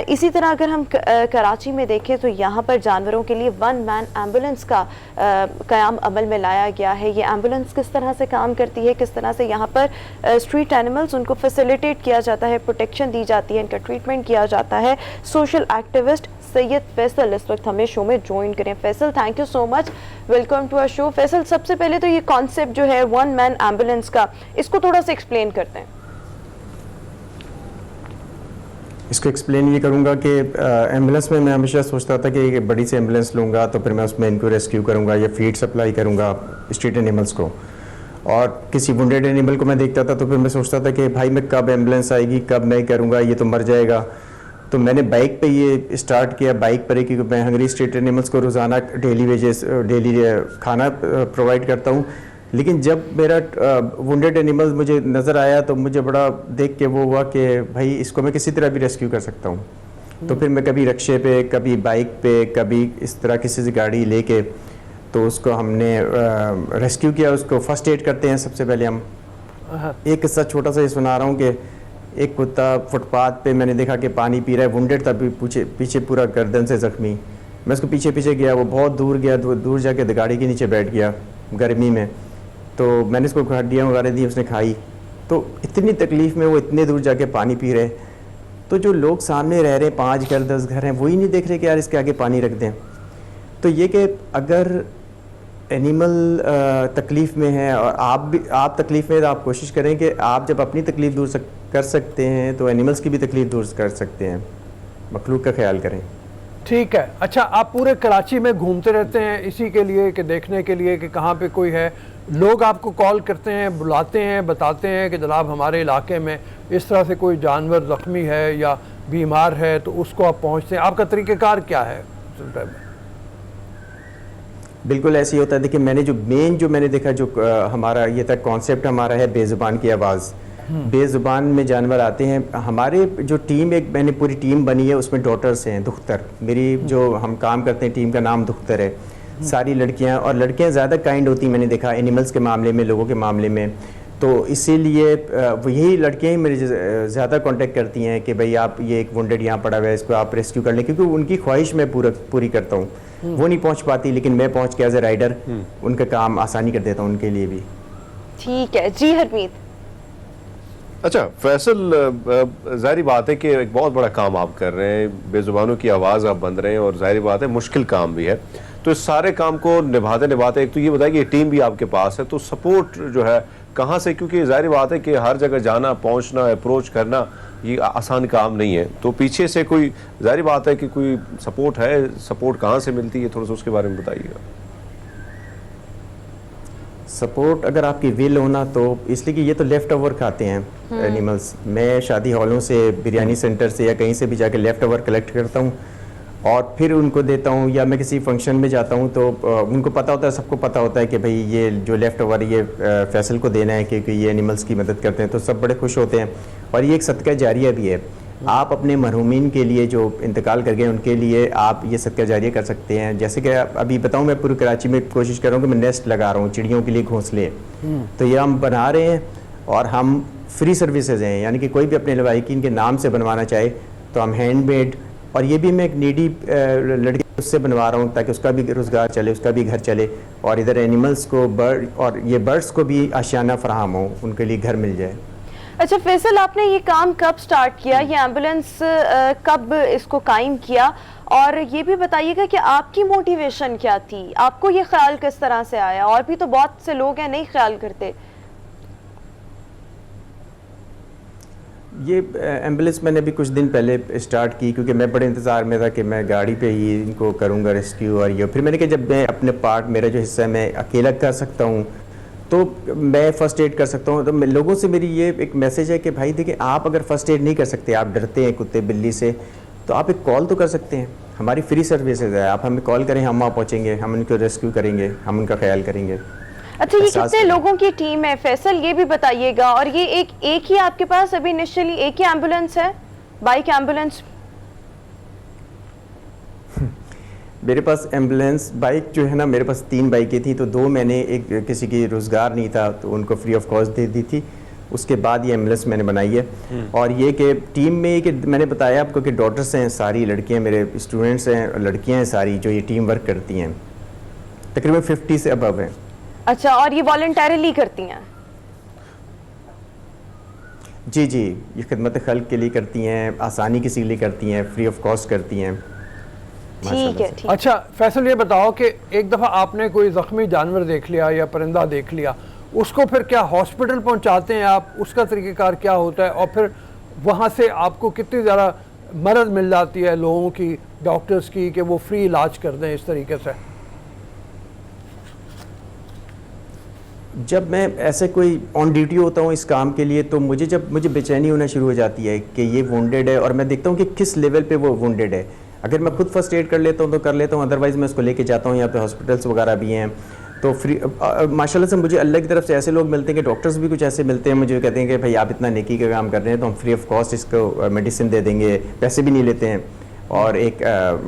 इसी तरह अगर हम कराची में देखें तो यहाँ पर जानवरों के लिए 1 मैन एम्बुलेंस का क़याम अमल में लाया गया है। ये एम्बुलेंस किस तरह से काम करती है, किस तरह से यहाँ पर स्ट्रीट एनिमल्स उनको फैसिलिटेट किया जाता है, प्रोटेक्शन दी जाती है, इनका ट्रीटमेंट किया जाता है। सोशल एक्टिविस्ट सैयद फैसल इस वक्त हमें शो में ज्वाइन करें। Faisal, thank you so much, welcome to our show. Faisal, सबसे पहले तो ये कॉन्सेप्ट जो है 1 मैन एम्बुलेंस का, इसको थोड़ा सा एक्सप्लेन करते हैं। इसको एक्सप्लेन ये करूँगा कि एम्बुलेंस में मैं हमेशा सोचता था कि एक बड़ी सी एम्बुलेंस लूँगा तो फिर मैं उसमें इनको रेस्क्यू करूँगा या फीड सप्लाई करूँगा स्ट्रीट एनिमल्स को, और किसी वुंडेड एनिमल को मैं देखता था तो फिर मैं सोचता था कि भाई मैं कब एम्बुलेंस आएगी, कब मैं करूँगा, ये तो मर जाएगा। तो मैंने बाइक पे ये स्टार्ट किया, बाइक पर, क्योंकि मैं हंगरी स्ट्रीट एनिमल्स को रोज़ाना डेली खाना प्रोवाइड करता हूँ। लेकिन जब मेरा वुंडेड एनिमल मुझे नज़र आया तो मुझे बड़ा देख के वो हुआ कि भाई इसको मैं किसी तरह भी रेस्क्यू कर सकता हूँ। तो फिर मैं कभी रिक्शे पे, कभी बाइक पे, कभी इस तरह किसी से गाड़ी लेके तो उसको हमने रेस्क्यू किया। उसको फर्स्ट एड करते हैं सबसे पहले हम। एक किस्सा छोटा सा ये सुना रहा हूँ कि एक कुत्ता फुटपाथ पे मैंने देखा कि पानी पी रहा है, वुंडेड था, पीछे पूरा गर्दन से ज़ख्मी। मैं उसको पीछे पीछे गया, वो बहुत दूर गया, दूर जाके गाड़ी के नीचे बैठ गया गर्मी में। तो मैंने उसको हड्डियाँ वगैरह दी, उसने खाई। तो इतनी तकलीफ़ में वो इतने दूर जाके पानी पी रहे, तो जो लोग सामने रह रहे हैं 5 घर 10 घर हैं, वही नहीं देख रहे कि यार इसके आगे पानी रख दें। तो ये कि अगर एनिमल तकलीफ़ में है और आप तकलीफ़ में, तो आप कोशिश करें कि आप जब अपनी तकलीफ़ दूर कर सकते हैं तो एनिमल्स की भी तकलीफ़ दूर कर सकते हैं। मखलूक का ख्याल करें। ठीक है। अच्छा, आप पूरे कराची में घूमते रहते हैं इसी के लिए कि देखने के लिए कि कहाँ पे कोई है? लोग आपको कॉल करते हैं, बुलाते हैं, बताते हैं कि जनाब हमारे इलाके में इस तरह से कोई जानवर ज़ख्मी है या बीमार है, तो उसको आप पहुँचते हैं। आपका तरीक़ेकार क्या है? बिल्कुल ऐसे ही होता है। देखिए, मैंने देखा जो हमारा ये तक कॉन्सेप्ट हमारा है बेज़ुबान की आवाज़। बेज़ुबान में जानवर आते हैं। हमारे जो टीम, एक मैंने पूरी टीम बनी है, उसमें डॉटर्स हैं, दुख्तर। मेरी जो हम काम करते हैं टीम का नाम दुख्तर है। सारी लड़कियां, और लड़कियां ज़्यादा काइंड होती मैंने देखा एनिमल्स के मामले में, लोगों के मामले में। तो इसीलिए यही लड़कियां ही मेरे ज़्यादा कांटेक्ट करती हैं कि भाई आप ये एक वुंडेड यहाँ पड़ा हुआ है, इसको आप रेस्क्यू कर लें, क्योंकि उनकी ख्वाहिश मैं पूरी करता हूँ। वो नहीं पहुँच पाती, लेकिन मैं पहुँच के एज ए राइडर उनका काम आसानी कर देता हूँ उनके लिए भी। ठीक है जी हरमीत। अच्छा फैसल, ज़ाहिर बात है कि एक बहुत बड़ा काम आप कर रहे हैं, बेज़ुबानों की आवाज़ आप बन रहे हैं, और ज़ाहिर बात है मुश्किल काम भी है। तो इस सारे काम को निभाते एक तो ये बताइए कि टीम भी आपके पास है, तो सपोर्ट जो है कहाँ से? क्योंकि ज़ाहिर बात है कि हर जगह जाना, पहुँचना, अप्रोच करना ये आसान काम नहीं है। तो पीछे से कोई, ज़ाहिर बात है कि कोई सपोर्ट है, सपोर्ट कहाँ से मिलती है, थोड़ा सा उसके बारे में बताइएगा। सपोर्ट अगर आपकी विल होना तो, इसलिए कि ये तो लेफ़्ट ओवर खाते हैं एनिमल्स। मैं शादी हॉलों से, बिरयानी सेंटर से या कहीं से भी जाके लेफ़्ट ओवर कलेक्ट करता हूँ और फिर उनको देता हूँ। या मैं किसी फंक्शन में जाता हूँ तो उनको पता होता है, सबको पता होता है कि भाई ये जो लेफ़्ट ओवर ये फैसल को देना है क्योंकि ये एनिमल्स की मदद करते हैं, तो सब बड़े खुश होते हैं। और ये एक सदका जारिया भी है। आप अपने मरहूमीन के लिए जो इंतकाल कर गए उनके लिए आप ये सदका जारिया कर सकते हैं। जैसे कि अभी बताऊं, मैं पूरी कराची में कोशिश कर रहा हूँ कि मैं नेस्ट लगा रहा हूँ चिड़ियों के लिए, घोंसले। तो ये हम बना रहे हैं और हम फ्री सर्विसेज हैं, यानी कि कोई भी अपने लवाहिकीन के नाम से बनवाना चाहे तो हम हैंडमेड, और ये भी मैं एक नीडी लड़की उससे बनवा रहा हूँ ताकि उसका भी रोज़गार चले, उसका भी घर चले, और इधर एनिमल्स को बर्ड्स को भी आशियाना फराहम हो, उनके लिए घर मिल जाए। अच्छा फैसल, आपने ये काम कब स्टार्ट किया, ये एम्बुलेंस कब इसको कायम किया, और ये भी बताइएगा कि आपकी मोटिवेशन क्या थी, आपको ये ख्याल किस तरह से आया? और भी तो बहुत से लोग हैं नहीं ख्याल करते। ये एम्बुलेंस मैंने भी कुछ दिन पहले स्टार्ट की, क्योंकि मैं बड़े इंतज़ार में था कि मैं गाड़ी पे ही इनको करूँगा रेस्क्यू। और ये फिर मैंने कहा जब मैं अपने पार्ट, मेरा जो हिस्सा है मैं अकेला कर सकता हूँ तो मैं फ़र्स्ट एड कर सकता हूँ। तो लोगों से मेरी ये एक मैसेज है कि भाई देखिए, आप अगर फ़र्स्ट एड नहीं कर सकते, आप डरते हैं कुत्ते बिल्ली से, तो आप एक कॉल तो कर सकते हैं। हमारी फ्री सर्विसेज है, आप हमें कॉल करें, हम वहाँ पहुँचेंगे, हम उनको रेस्क्यू करेंगे, हम उनका ख्याल करेंगे। अच्छा, ये कितने लोगों की टीम है फैसल, ये भी बताइएगा? और ये एक ही आपके पास अभी इनिशियली एक ही एम्बुलेंस है, बाइक एम्बुलेंस? मेरे पास एम्बुलेंस बाइक जो है ना, मेरे पास 3 बाइकें थी, तो 2 मैंने, एक किसी की रोज़गार नहीं था तो उनको फ्री ऑफ कॉस्ट दे दी थी। उसके बाद ये एम्बुलेंस मैंने बनाई है। और ये कि टीम में कि मैंने बताया आपको कि डॉटर्स हैं सारी, लड़कियां मेरे स्टूडेंट्स हैं, लड़कियां हैं सारी जो ये टीम वर्क करती हैं, तकरीबन 50 से अबव हैं। अच्छा, और ये वॉलंटरली करती हैं? जी जी, ये खिदमत खल्क के लिए करती हैं, आसानी किसी के लिए करती हैं, फ्री ऑफ कॉस्ट करती हैं। ठीक है, ठीक। अच्छा फैसल, ये बताओ कि एक दफ़ा आपने कोई ज़ख्मी जानवर देख लिया या परिंदा देख लिया, उसको फिर क्या हॉस्पिटल पहुंचाते हैं आप? उसका तरीक़ेकार क्या होता है? और फिर वहाँ से आपको कितनी ज़्यादा मदद मिल जाती है लोगों की, डॉक्टर्स की, कि वो फ्री इलाज कर दें इस तरीके से? जब मैं ऐसे कोई ऑन ड्यूटी होता हूँ इस काम के लिए, तो मुझे बेचैनी होना शुरू हो जाती है कि ये वुंडेड है, और मैं देखता हूँ कि किस लेवल पे वो वुंडेड है। अगर मैं खुद फर्स्ट एड कर लेता हूँ तो कर लेता हूँ, अदरवाइज़ मैं उसको लेके जाता हूँ। यहाँ पे हॉस्पिटल्स वगैरह भी हैं, तो फ्री माशाल्लाह से मुझे अल्लाह की तरफ से ऐसे लोग मिलते हैं कि डॉक्टर्स भी कुछ ऐसे मिलते हैं मुझे, कहते हैं कि भाई आप इतना नेकी का काम कर रहे हैं तो हम फ्री ऑफ कॉस्ट इसको मेडिसिन दे देंगे, पैसे भी नहीं लेते हैं। और एक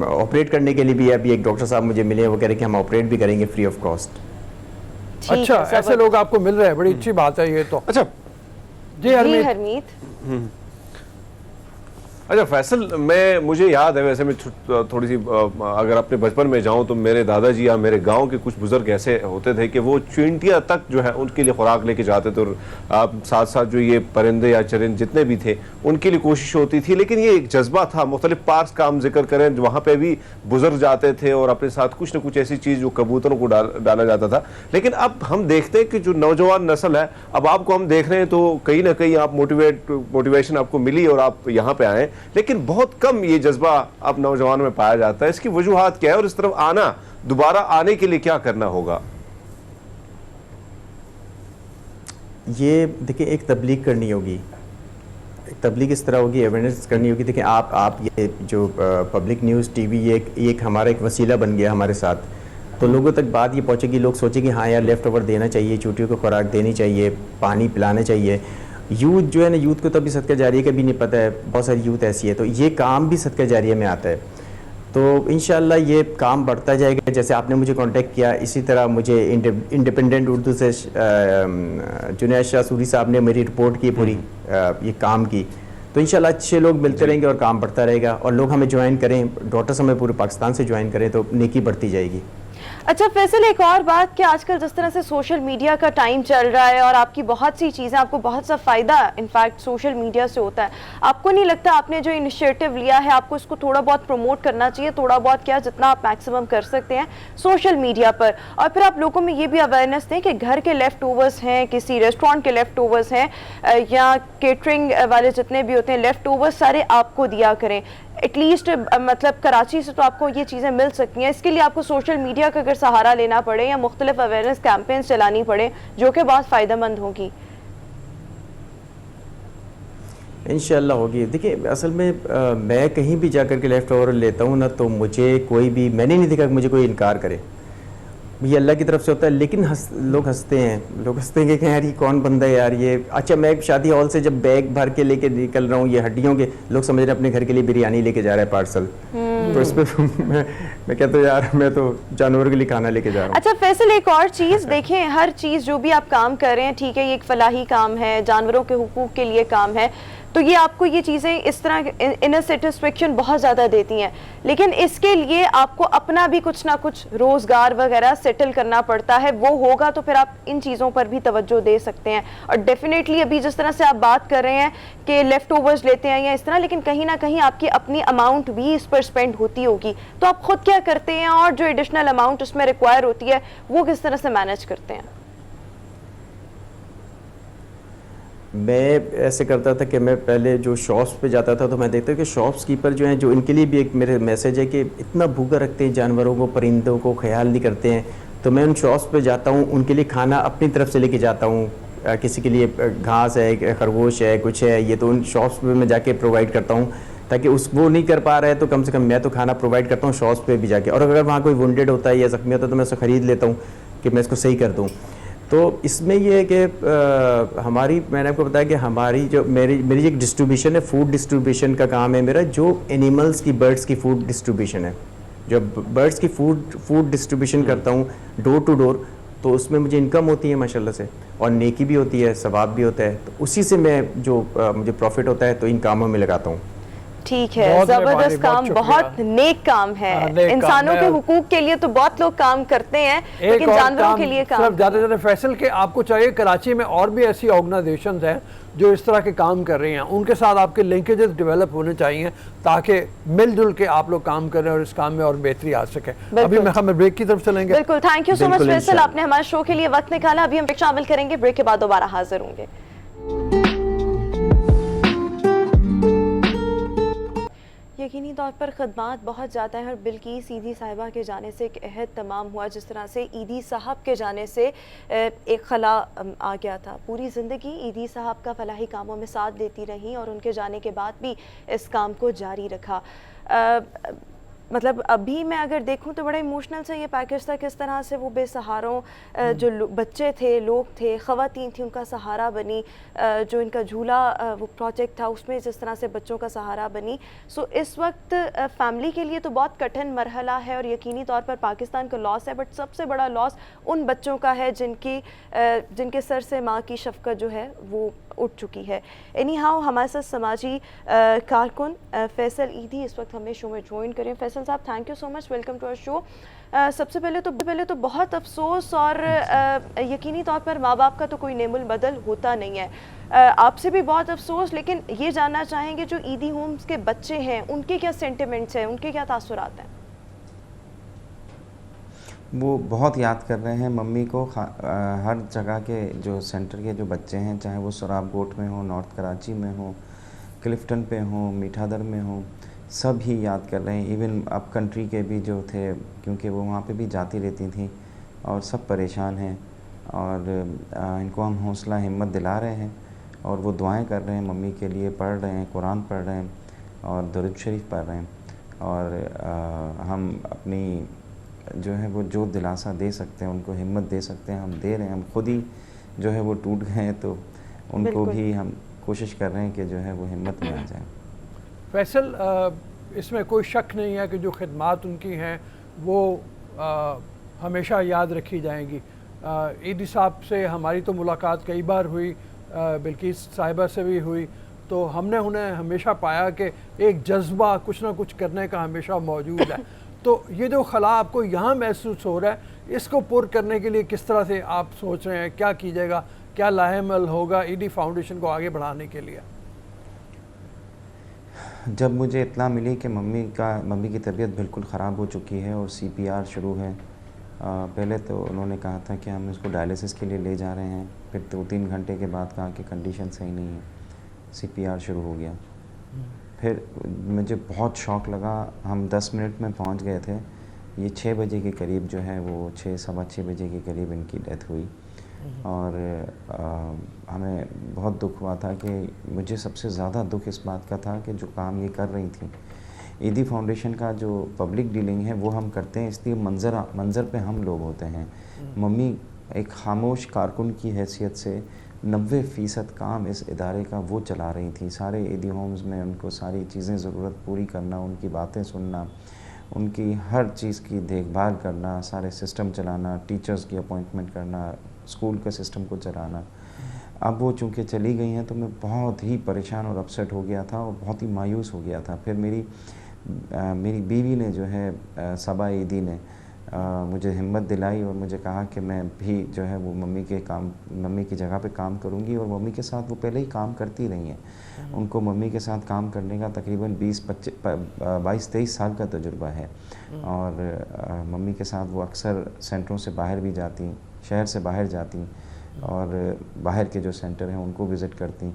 ऑपरेट करने के लिए भी अभी एक डॉक्टर साहब मुझे मिले, वो कह रहे हैं कि हम ऑपरेट भी करेंगे फ्री ऑफ कॉस्ट। अच्छा, ऐसे लोग आपको मिल रहे हैं, बड़ी अच्छी बात है ये तो। अच्छा जी हरमीत। अच्छा फैसल, मुझे याद है, वैसे मैं थोड़ी सी अगर अपने बचपन में जाऊं तो मेरे दादाजी या मेरे गांव के कुछ बुजुर्ग ऐसे होते थे कि वो चींटियां तक जो है उनके लिए खुराक लेके जाते थे, और साथ साथ जो ये परिंदे या चरिंद जितने भी थे उनके लिए कोशिश होती थी। लेकिन ये एक जज्बा था। मुख्तलिफ पार्क्स का हम जिक्र करें, वहाँ पर भी बुजुर्ग जाते थे और अपने साथ कुछ न कुछ ऐसी चीज़ जो कबूतरों को डाला जाता था। लेकिन अब हम देखते हैं कि जो नौजवान नस्ल है, अब आपको हम देख रहे हैं तो कहीं ना कहीं आप मोटिवेशन आपको मिली और आप यहाँ पे आए, लेकिन बहुत कम ये जज्बा अब नौजवानों में पाया जाता है। इसकी वजूहात क्या है और इस तरफ दोबारा आने के लिए क्या करना होगा? ये देखिए, एक तबलीग करनी होगी, एक तबलीग इस तरह होगी, अवेयरनेस करनी होगी। देखिए आप ये जो पब्लिक न्यूज़ टीवी, ये एक हमारा एक वसीला बन गया हमारे साथ, तो लोगों तक बात ये पहुँचेगी, लोग सोचेंगे हाँ यार लेफ़्ट ओवर देना चाहिए, चूटियों को खुराक देनी चाहिए, पानी पिलाना चाहिए। यूथ जो है ना, यूथ को तो अभी सदका जारिया का भी नहीं पता है, बहुत सारी यूथ ऐसी है, तो ये काम भी सदका जारिया में आता है। तो इंशाल्लाह ये काम बढ़ता जाएगा। जैसे आपने मुझे कांटेक्ट किया, इसी तरह मुझे इंडिपेंडेंट उर्दू से जुनैद शाह सूरी साहब ने मेरी रिपोर्ट की पूरी ये काम की, तो इंशाल्लाह अच्छे लोग मिलते रहेंगे और काम बढ़ता रहेगा, और लोग हमें ज्वाइन करें, डॉक्टर्स हमें पूरे पाकिस्तान से ज्वाइन करें, तो नेकी बढ़ती जाएगी। अच्छा फैसल, एक और बात कि आजकल जिस तरह से सोशल मीडिया का टाइम चल रहा है और आपकी बहुत सी चीज़ें, आपको बहुत सा फ़ायदा इनफैक्ट सोशल मीडिया से होता है, आपको नहीं लगता आपने जो इनिशिएटिव लिया है आपको इसको थोड़ा बहुत प्रमोट करना चाहिए? थोड़ा बहुत क्या, जितना आप मैक्सिमम कर सकते हैं सोशल मीडिया पर, और फिर आप लोगों में ये भी अवेयरनेस दें कि घर के लेफ़्ट ओवर्स हैं, किसी रेस्टोरेंट के लेफ़्ट ओवर्स हैं, या केटरिंग वाले जितने भी होते हैं लेफ़्ट ओवर्स सारे आपको दिया करें। एटलीस्ट मतलब कराची से तो आपको ये चीज़ें मिल सकती हैं। इसके लिए आपको सोशल मीडिया का अगर सहारा लेना पड़े या मुख्तलिफ अवेयरनेस कैंपेन्स चलानी पड़े जो कि बहुत फ़ायदेमंद होगी। इंशाल्लाह होगी। देखिए असल में मैं कहीं भी जाकर के लेफ़्ट ओवर लेता हूँ ना, तो मुझे कोई भी, मैंने नहीं देखा कि मुझे कोई इनकार करे, ये अल्लाह की तरफ से होता है। लेकिन लोग हंसते हैं, लोग हंसते हैं कि यार ये कौन बंदा है यार ये। अच्छा, मैं एक शादी हॉल से जब बैग भर के लेके निकल रहा हूँ, ये हड्डियों के, लोग समझ रहे हैं अपने घर के लिए बिरयानी लेके जा रहा है पार्सल, तो इस पर मैं कहता हूँ यार मैं तो जानवर के लिए खाना लेके जा रहा हूँ। अच्छा फैसल, एक और चीज़ देखें, हर चीज़ जो भी आप काम कर रहे हैं, ठीक है, ये एक फलाही काम है, जानवरों के हुकूक के लिए काम है, तो ये आपको ये चीज़ें इस तरह इनर सेटिस्फेक्शन बहुत ज़्यादा देती हैं, लेकिन इसके लिए आपको अपना भी कुछ ना कुछ रोज़गार वगैरह सेटल करना पड़ता है। वो होगा तो फिर आप इन चीज़ों पर भी तवज्जो दे सकते हैं। और डेफिनेटली अभी जिस तरह से आप बात कर रहे हैं कि लेफ़्ट ओवर्स लेते हैं या इस तरह, लेकिन कहीं ना कहीं आपकी अपनी अमाउंट भी इस पर स्पेंड होती होगी, तो आप खुद क्या करते हैं और जो एडिशनल अमाउंट उसमें रिक्वायर होती है वो किस तरह से मैनेज करते हैं? मैं ऐसे करता था कि मैं पहले जो शॉप्स पे जाता था तो मैं देखता कि शॉप्स कीपर जो हैं, जो इनके लिए भी एक मेरे मैसेज है कि इतना भूखा रखते हैं जानवरों को, परिंदों को ख्याल नहीं करते हैं। तो मैं उन शॉप्स पे जाता हूँ, उनके लिए खाना अपनी तरफ से लेके जाता हूँ, किसी के लिए घास है, खरगोश है, कुछ है, ये तो उन शॉप्स पे मैं जाके प्रोवाइड करता हूँ, ताकि वो नहीं कर पा रहा है तो कम से कम मैं तो खाना प्रोवाइड करता हूँ शॉप्स पे भी जाके। और अगर वहाँ कोई वुंडेड होता है या ज़ख्मी होता है तो मैं उसको ख़रीद लेता हूँ कि मैं इसको सही कर दूँ। तो इसमें ये है कि हमारी, मैंने आपको बताया कि हमारी जो मेरी एक डिस्ट्रीब्यूशन है, फूड डिस्ट्रीब्यूशन का काम है मेरा, जो एनिमल्स की, बर्ड्स की फूड डिस्ट्रीब्यूशन है। जब बर्ड्स की फूड डिस्ट्रीब्यूशन करता हूँ डोर टू डोर, तो उसमें मुझे इनकम होती है माशाल्लाह से, और नेकी भी होती है, सवाब भी होता है, तो उसी से मैं जो मुझे प्रॉफिट होता है तो इन कामों में लगाता हूँ। ठीक है, बहुत जबरदस्त मेहरबानी, काम, बहुत नेक काम है। नेक काम इंसानों है। के हुकूक के लिए तो बहुत लोग काम करते हैं, लेकिन जानवरों के लिए काम सिर्फ ज़्यादा फैसल के आपको चाहिए, कराची में और भी ऐसी ऑर्गेनाइजेशंस हैं जो इस तरह के काम कर रही हैं, उनके साथ आपके लिंकेजेस डेवलप होने चाहिए ताकि मिलजुल के आप लोग काम करें और इस काम में और बेहतरी आ सके। अभी हम ब्रेक की तरफ चलेंगे। बिल्कुल, थैंक यू सो मच बिल्कुल, फैसल, इंशाल्लाह। आपने हमारे शो के लिए वक्त निकाला। अभी हम ब्रेक शामिल करेंगे, ब्रेक के बाद दोबारा हाजिर होंगे। यकीनी तौर पर ख़दमात बहुत ज़्यादा है, और बिल्किस ईदी साहिबा के जाने से एक अहद तमाम हुआ, जिस तरह से ईदी साहब के जाने से एक खला आ गया था। पूरी ज़िंदगी ईदी साहब का फलाही कामों में साथ देती रहीं और उनके जाने के बाद भी इस काम को जारी रखा। मतलब अभी मैं अगर देखूं तो बड़ा इमोशनल सा ये पैकेज था, किस तरह से वो बेसहारों जो बच्चे थे, लोग थे, ख़वातीन थी, उनका सहारा बनी। जो इनका झूला वो प्रोजेक्ट था उसमें जिस तरह से बच्चों का सहारा बनी। सो इस वक्त फैमिली के लिए तो बहुत कठिन मरहला है और यकीनी तौर पर पाकिस्तान का लॉस है, बट सबसे बड़ा लॉस उन बच्चों का है जिनके सर से माँ की शफ़क़त जो है वो उठ चुकी है। एनी हाउ हमारे साथ समाजी कारकुन फैसल ईदी इस वक्त हमें शो में ज्वाइन करें। फैसल साहब, thank you so much, welcome to our show. सबसे पहले तो बहुत अफसोस, और यकीनी तौर पर माँ बाप का तो कोई नेमुल बदल होता नहीं है। आपसे भी बहुत अफसोस, लेकिन ये जानना चाहेंगे जो ईदी होम्स के बच्चे हैं उनके क्या सेंटिमेंट्स हैं, उनके क्या तासुरात हैं? वो बहुत याद कर रहे हैं मम्मी को। हर जगह के जो सेंटर के जो बच्चे हैं, चाहे वो सराब गोट में हो, नॉर्थ कराची में हो, क्लिफ्टन पे हो, मीठादर में हो, सब ही याद कर रहे हैं। इवन अप कंट्री के भी जो थे, क्योंकि वो वहाँ पे भी जाती रहती थी, और सब परेशान हैं। और इनको हम हौसला हिम्मत दिला रहे हैं, और वो दुआएं कर रहे हैं मम्मी के लिए, पढ़ रहे हैं, कुरान पढ़ रहे हैं और दुरूद शरीफ पढ़ रहे हैं। और हम अपनी जो है वो जो दिलासा दे सकते हैं, उनको हिम्मत दे सकते हैं, हम दे रहे हैं। हम खुद ही जो है वो टूट गए हैं, तो उनको भी हम कोशिश कर रहे हैं कि जो है वो हिम्मत में आ जाए। फैसल, इसमें कोई शक नहीं है कि जो खिदमात उनकी हैं वो हमेशा याद रखी जाएंगी। ईदी साहब से हमारी तो मुलाकात कई बार हुई, बिल्किस साहिबा से भी हुई, तो हमने उन्हें हमेशा पाया कि एक जज्बा कुछ ना कुछ करने का हमेशा मौजूद है। तो ये जो खला आपको यहाँ महसूस हो रहा है, इसको पुर करने के लिए किस तरह से आप सोच रहे हैं, क्या कीजिएगा, क्या लाहेमल होगा ईदी फाउंडेशन को आगे बढ़ाने के लिए? जब मुझे इत्तला मिली कि मम्मी की तबीयत बिल्कुल ख़राब हो चुकी है और CPR शुरू है, पहले तो उन्होंने कहा था कि हम इसको डायलिसिस के लिए ले जा रहे हैं, फिर 2-3 घंटे के बाद कहा कि कंडीशन सही नहीं है, CPR शुरू हो गया। फिर मुझे बहुत शौक़ लगा। हम 10 मिनट में पहुंच गए थे। ये 6 बजे के करीब जो है वो 6-6:15 बजे के करीब इनकी डेथ हुई। और हमें बहुत दुख हुआ था कि मुझे सबसे ज़्यादा दुख इस बात का था कि जो काम ये कर रही थी, ईदी फाउंडेशन का जो पब्लिक डीलिंग है वो हम करते हैं, इसलिए मंज़र पे हम लोग होते हैं। मम्मी एक खामोश कारकुन की हैसियत से 90% काम इस इदारे का वो चला रही थी। सारे ईदी होम्स में उनको सारी चीज़ें ज़रूरत पूरी करना, उनकी बातें सुनना, उनकी हर चीज़ की देखभाल करना, सारे सिस्टम चलाना, टीचर्स की अपॉइंटमेंट करना, स्कूल के सिस्टम को चलाना। अब वो चूँकि चली गई हैं तो मैं बहुत ही परेशान और अपसेट हो गया था और बहुत ही मायूस हो गया था। फिर मेरी बीवी ने जो है सबा ईदी ने मुझे हिम्मत दिलाई और मुझे कहा कि मैं भी जो है वो मम्मी की जगह पे काम करूंगी। और मम्मी के साथ वो पहले ही काम करती रही हैं। उनको मम्मी के साथ काम करने का तकरीबन 22-23 साल का तजुर्बा है। और मम्मी के साथ वो अक्सर सेंटरों से बाहर भी जाती, शहर से बाहर जाती, और बाहर के जो सेंटर हैं उनको विज़िट करती।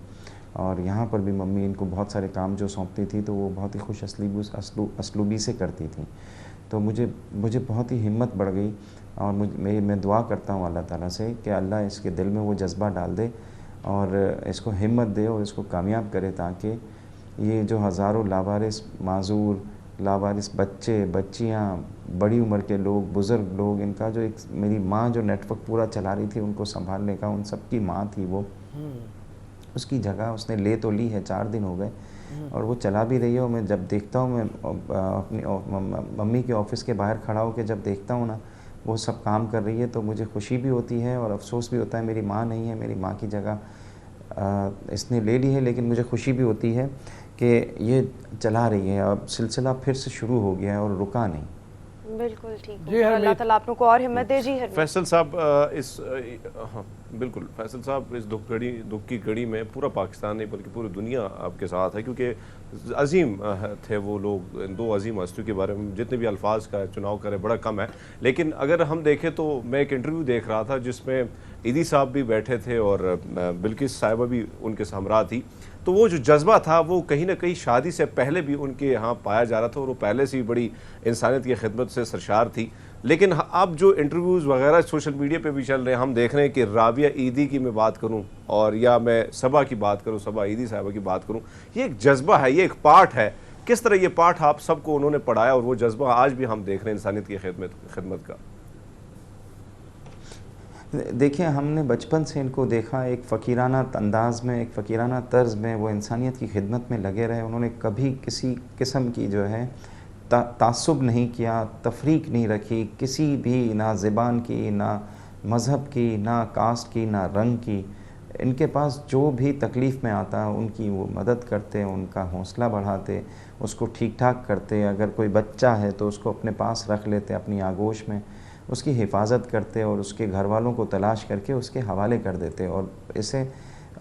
और यहाँ पर भी मम्मी इनको बहुत सारे काम जो सौंपती थी तो वो बहुत ही खुश असलूबी से करती थी। तो मुझे बहुत ही हिम्मत बढ़ गई। और मैं दुआ करता हूँ अल्लाह ताला से कि अल्लाह इसके दिल में वो जज्बा डाल दे और इसको हिम्मत दे और इसको कामयाब करे, ताकि ये जो हज़ारों लावारिस माजूर, लावारिस बच्चे, बच्चियाँ, बड़ी उम्र के लोग, बुज़ुर्ग लोग, इनका जो एक मेरी माँ जो नेटवर्क पूरा चला रही थी उनको संभालने का, उन सब की माँ थी वो, उसकी जगह उसने ले तो ली है, 4 दिन हो गए, और वो चला भी रही है। और मैं जब देखता हूँ, मैं अपनी मम्मी के ऑफिस के बाहर खड़ा होकर जब देखता हूँ ना, वो सब काम कर रही है, तो मुझे खुशी भी होती है और अफसोस भी होता है। मेरी माँ नहीं है, मेरी माँ की जगह इसने ले ली है, लेकिन मुझे खुशी भी होती है कि ये चला रही है। अब सिलसिला फिर से शुरू हो गया है और रुका नहीं। बिल्कुल ठीक जी, है, हरमीत। अल्लाह ताला आप लोगों को और हिम्मत दे। जी हरमीत। फैसल साहब हाँ बिल्कुल, फैसल साहब इस दुख की घड़ी में पूरा पाकिस्तान नहीं बल्कि पूरी दुनिया आपके साथ है, क्योंकि अजीम थे वो लोग। इन दो अजीम हस्तियों के बारे में जितने भी अल्फाज का चुनाव करें बड़ा कम है। लेकिन अगर हम देखें तो मैं एक इंटरव्यू देख रहा था जिसमें ईदी साहब भी बैठे थे और बिल्किस साहिबा भी उनके हमरा थी। तो वो जो जज्बा था वो कहीं ना कहीं शादी से पहले भी उनके यहाँ पाया जा रहा था और वो पहले से ही बड़ी इंसानियत की खिदमत से सरशार थी। लेकिन अब जो इंटरव्यूज़ वगैरह सोशल मीडिया पे भी चल रहे हैं, हम देख रहे हैं कि राबिया ईदी की मैं बात करूं और या मैं सबा की बात करूं, सबा ईदी साहिबा की बात करूं, ये एक जज्बा है, ये एक पाठ है। किस तरह ये पाठ आप सबको उन्होंने पढ़ाया और वो जज्बा आज भी हम देख रहे हैं इंसानियत की खिदमत का? देखिए, हमने बचपन से इनको देखा, एक फ़कीराना अंदाज में, एक फ़कीराना तर्ज़ में वो इंसानियत की खिदमत में लगे रहे। उन्होंने कभी किसी किस्म की जो है तासुब नहीं किया, तफरीक नहीं रखी, किसी भी ना ज़बान की, ना मज़हब की, ना कास्ट की, ना रंग की। इनके पास जो भी तकलीफ़ में आता उनकी वो मदद करते, उनका हौसला बढ़ाते, उसको ठीक ठाक करते। अगर कोई बच्चा है तो उसको अपने पास रख लेते, अपनी आगोश में उसकी हिफाजत करते और उसके घर वालों को तलाश करके उसके हवाले कर देते। और ऐसे